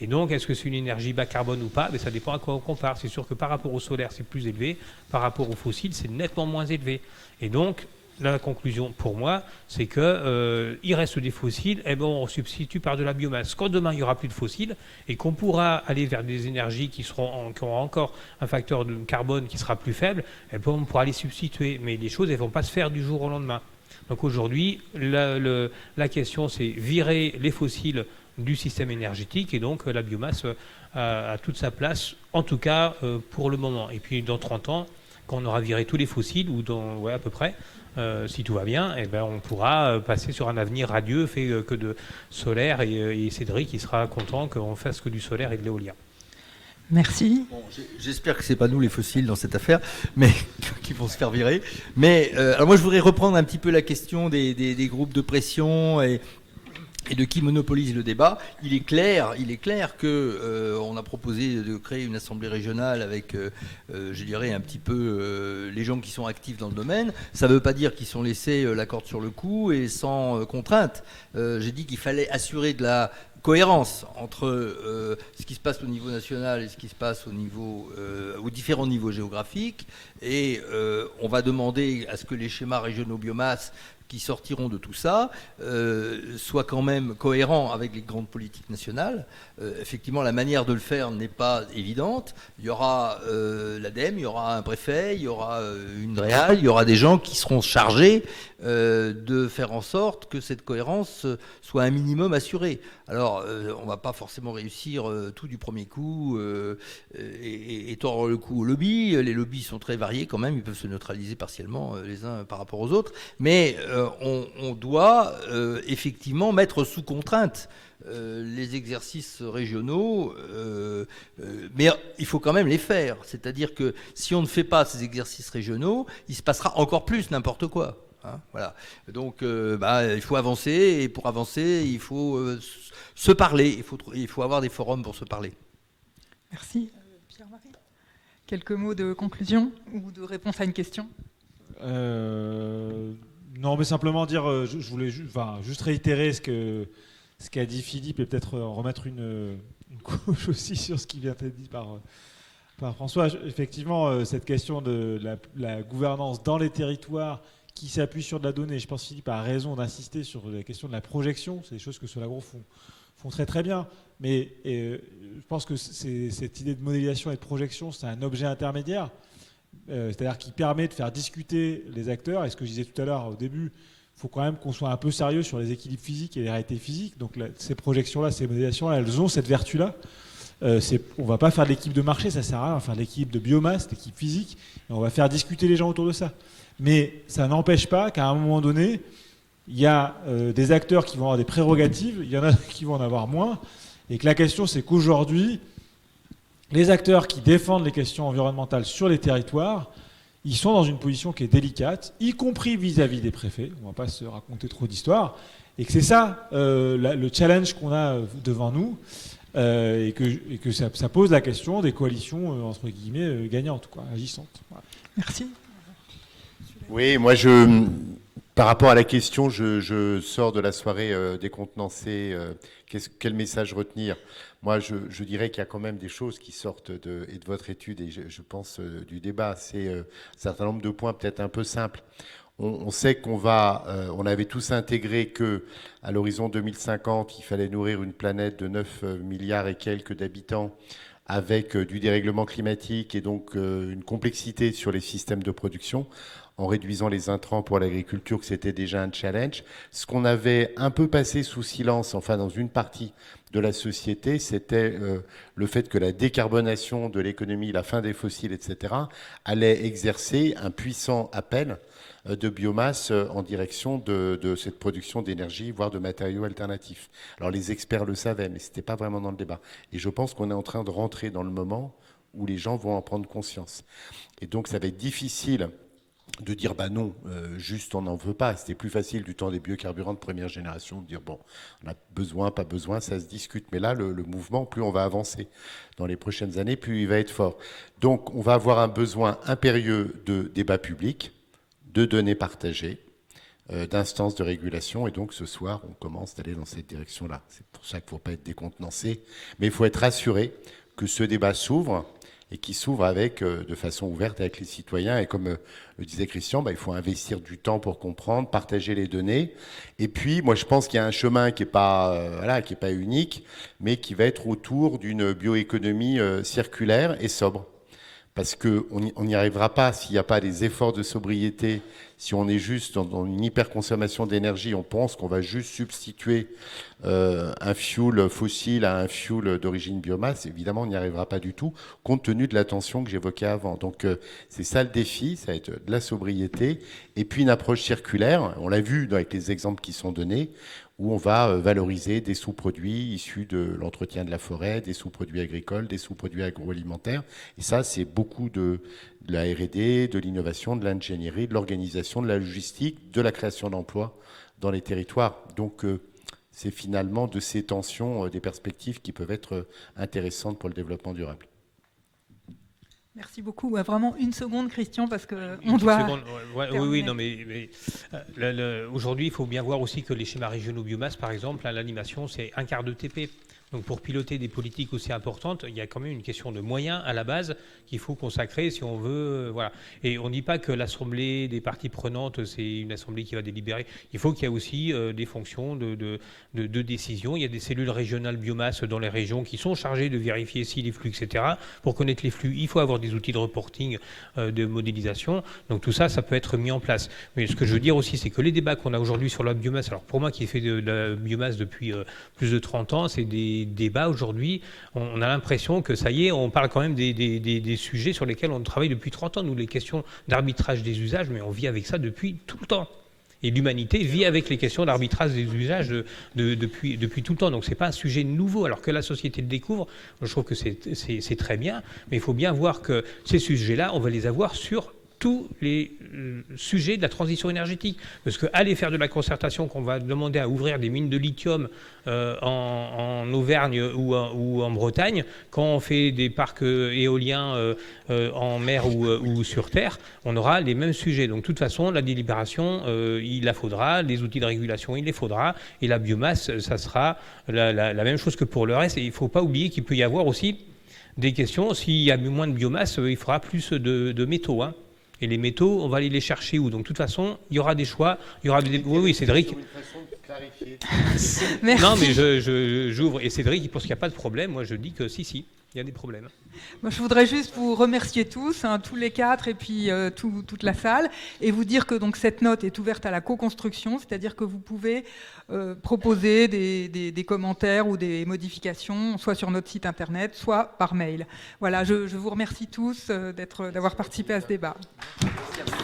Speaker 7: Et donc, est-ce que c'est une énergie bas carbone ou pas? Ça dépend à quoi on compare. C'est sûr que par rapport au solaire, c'est plus élevé. Par rapport au fossile, c'est nettement moins élevé. Et donc, la conclusion pour moi, c'est qu'il reste des fossiles, et on substitue par de la biomasse. Quand demain il n'y aura plus de fossiles et qu'on pourra aller vers des énergies qui auront encore un facteur de carbone qui sera plus faible, on pourra les substituer. Mais les choses ne vont pas se faire du jour au lendemain. Donc aujourd'hui, la question c'est virer les fossiles du système énergétique et donc la biomasse a toute sa place, en tout cas pour le moment. Et puis dans 30 ans, quand on aura viré tous les fossiles, ou à peu près, si tout va bien, on pourra passer sur un avenir radieux fait que de solaire et Cédric il sera content qu'on fasse que du solaire et de l'éolien.
Speaker 1: Merci.
Speaker 2: Bon, j'espère que c'est pas nous les fossiles dans cette affaire, mais qui vont se faire virer. Mais alors moi je voudrais reprendre un petit peu la question des groupes de pression et de qui monopolise le débat. Il est clair que on a proposé de créer une assemblée régionale avec, je dirais, un petit peu les gens qui sont actifs dans le domaine. Ça ne veut pas dire qu'ils sont laissés la corde sur le cou et sans contrainte. J'ai dit qu'il fallait assurer de la cohérence entre ce qui se passe au niveau national et ce qui se passe aux différents niveaux géographiques. Et on va demander à ce que les schémas régionaux biomasse qui sortiront de tout ça, soient quand même cohérents avec les grandes politiques nationales. Effectivement, la manière de le faire n'est pas évidente. Il y aura l'ADEME, il y aura un préfet, il y aura une DREAL, il y aura des gens qui seront chargés de faire en sorte que cette cohérence soit un minimum assurée. Alors, on ne va pas forcément réussir tout du premier coup et tordre le cou aux lobbies. Les lobbies sont très variés quand même, ils peuvent se neutraliser partiellement les uns par rapport aux autres. Mais on doit effectivement mettre sous contrainte les exercices régionaux, mais il faut quand même les faire. C'est-à-dire que si on ne fait pas ces exercices régionaux, il se passera encore plus n'importe quoi. Hein, voilà. Donc il faut avancer, et pour avancer, il faut se parler, il faut avoir des forums pour se parler.
Speaker 1: Merci. Pierre-Marie, quelques mots de conclusion ou de réponse à une question?
Speaker 3: Non, mais simplement dire, je voulais juste réitérer ce qu'a dit Philippe et peut-être remettre une couche aussi sur ce qui vient d'être dit par François. Effectivement, cette question de la gouvernance dans les territoires qui s'appuie sur de la donnée, je pense que Philippe a raison d'insister sur la question de la projection. C'est des choses que Solagro font très très bien. Mais je pense que cette idée de modélisation et de projection, c'est un objet intermédiaire. C'est-à-dire qui permet de faire discuter les acteurs. Et ce que je disais tout à l'heure au début, faut quand même qu'on soit un peu sérieux sur les équilibres physiques et les réalités physiques. Donc ces projections-là, ces modélisations-là, elles ont cette vertu-là. On ne va pas faire de l'équipe de marché, ça sert à rien. On va faire de l'équipe de biomasse, d'équipe physique, et on va faire discuter les gens autour de ça. Mais ça n'empêche pas qu'à un moment donné, il y a des acteurs qui vont avoir des prérogatives, il y en a qui vont en avoir moins, et que la question, c'est qu'aujourd'hui, les acteurs qui défendent les questions environnementales sur les territoires, ils sont dans une position qui est délicate, y compris vis-à-vis des préfets. On ne va pas se raconter trop d'histoires. Et que c'est ça le challenge qu'on a devant nous, et que ça pose la question des coalitions, entre guillemets, gagnantes, quoi, agissantes. Voilà.
Speaker 1: Merci.
Speaker 4: Oui, moi, par rapport à la question, je sors de la soirée décontenancée. Quel message retenir? Moi, je dirais qu'il y a quand même des choses qui sortent de votre étude et je pense du débat. C'est un certain nombre de points peut-être un peu simples. On sait on avait tous intégré que à l'horizon 2050, il fallait nourrir une planète de 9 milliards et quelques d'habitants avec du dérèglement climatique et donc une complexité sur les systèmes de production, en réduisant les intrants pour l'agriculture, que c'était déjà un challenge. Ce qu'on avait un peu passé sous silence, enfin dans une partie de la société, c'était le fait que la décarbonation de l'économie, la fin des fossiles, etc., allait exercer un puissant appel de biomasse en direction de cette production d'énergie, voire de matériaux alternatifs. Alors les experts le savaient, mais ce n'était pas vraiment dans le débat. Et je pense qu'on est en train de rentrer dans le moment où les gens vont en prendre conscience. Et donc ça va être difficile de dire bah non, juste on n'en veut pas. C'était plus facile du temps des biocarburants de première génération de dire bon, on a besoin, pas besoin, ça se discute. Mais là, le mouvement, plus on va avancer dans les prochaines années, plus il va être fort. Donc on va avoir un besoin impérieux de débat public, de données partagées, d'instances de régulation. Et donc ce soir, on commence d'aller dans cette direction-là. C'est pour ça qu'il ne faut pas être décontenancé. Mais il faut être rassuré que ce débat s'ouvre et qui s'ouvre de façon ouverte avec les citoyens. Et comme le disait Christian, il faut investir du temps pour comprendre, partager les données. Et puis, moi, je pense qu'il y a un chemin qui n'est pas unique, mais qui va être autour d'une bioéconomie circulaire et sobre. Parce qu'on n'y arrivera pas s'il n'y a pas des efforts de sobriété, si on est juste dans une hyperconsommation d'énergie, on pense qu'on va juste substituer un fuel fossile à un fuel d'origine biomasse. Évidemment, on n'y arrivera pas du tout, compte tenu de la tension que j'évoquais avant. Donc c'est ça le défi, ça va être de la sobriété, et puis une approche circulaire, on l'a vu avec les exemples qui sont donnés, où on va valoriser des sous-produits issus de l'entretien de la forêt, des sous-produits agricoles, des sous-produits agroalimentaires. Et ça, c'est beaucoup de la R&D, de l'innovation, de l'ingénierie, de l'organisation, de la logistique, de la création d'emplois dans les territoires. Donc, c'est finalement de ces tensions, des perspectives qui peuvent être intéressantes pour le développement durable.
Speaker 1: Merci beaucoup. Vraiment une seconde, Christian, parce qu'on doit...
Speaker 7: Oui, non, mais aujourd'hui, il faut bien voir aussi que les schémas régionaux biomasse, par exemple, à l'animation, c'est un quart de TP. Donc pour piloter des politiques aussi importantes, il y a quand même une question de moyens à la base qu'il faut consacrer si on veut. Voilà. Et on ne dit pas que l'assemblée des parties prenantes, c'est une assemblée qui va délibérer. Il faut qu'il y ait aussi des fonctions de décision. Il y a des cellules régionales biomasse dans les régions qui sont chargées de vérifier si les flux, etc. Pour connaître les flux, il faut avoir des outils de reporting, de modélisation. Donc tout ça, ça peut être mis en place. Mais ce que je veux dire aussi, c'est que les débats qu'on a aujourd'hui sur la biomasse, alors pour moi qui ai fait de la biomasse depuis plus de 30 ans, c'est des débats aujourd'hui, on a l'impression que ça y est, on parle quand même des sujets sur lesquels on travaille depuis 30 ans. Nous, les questions d'arbitrage des usages, mais on vit avec ça depuis tout le temps. Et l'humanité vit avec les questions d'arbitrage des usages depuis tout le temps. Donc ce n'est pas un sujet nouveau. Alors que la société le découvre, je trouve que c'est très bien, mais il faut bien voir que ces sujets-là, on va les avoir sur tous les sujets de la transition énergétique. Parce qu'aller faire de la concertation, qu'on va demander à ouvrir des mines de lithium en Auvergne ou en Bretagne, quand on fait des parcs éoliens en mer ou sur terre, on aura les mêmes sujets. Donc de toute façon, la délibération, il la faudra, les outils de régulation, il les faudra, et la biomasse, ça sera la même chose que pour le reste. Et il ne faut pas oublier qu'il peut y avoir aussi des questions, s'il y a moins de biomasse, il faudra plus de métaux, hein. Et les métaux, on va aller les chercher où? Donc, de toute façon, il y aura des choix. Il y aura des... Oui, Cédric.
Speaker 4: Une façon de clarifier.
Speaker 1: Merci.
Speaker 7: Non, mais j'ouvre. Et Cédric, il pense qu'il n'y a pas de problème. Moi, je dis que si. il y a des problèmes.
Speaker 1: Moi, je voudrais juste vous remercier tous, tous les 4 et puis toute la salle, et vous dire que donc, cette note est ouverte à la co-construction, c'est-à-dire que vous pouvez proposer des commentaires ou des modifications, soit sur notre site internet, soit par mail. Voilà, je vous remercie tous d'avoir participé à ce débat.
Speaker 2: Merci.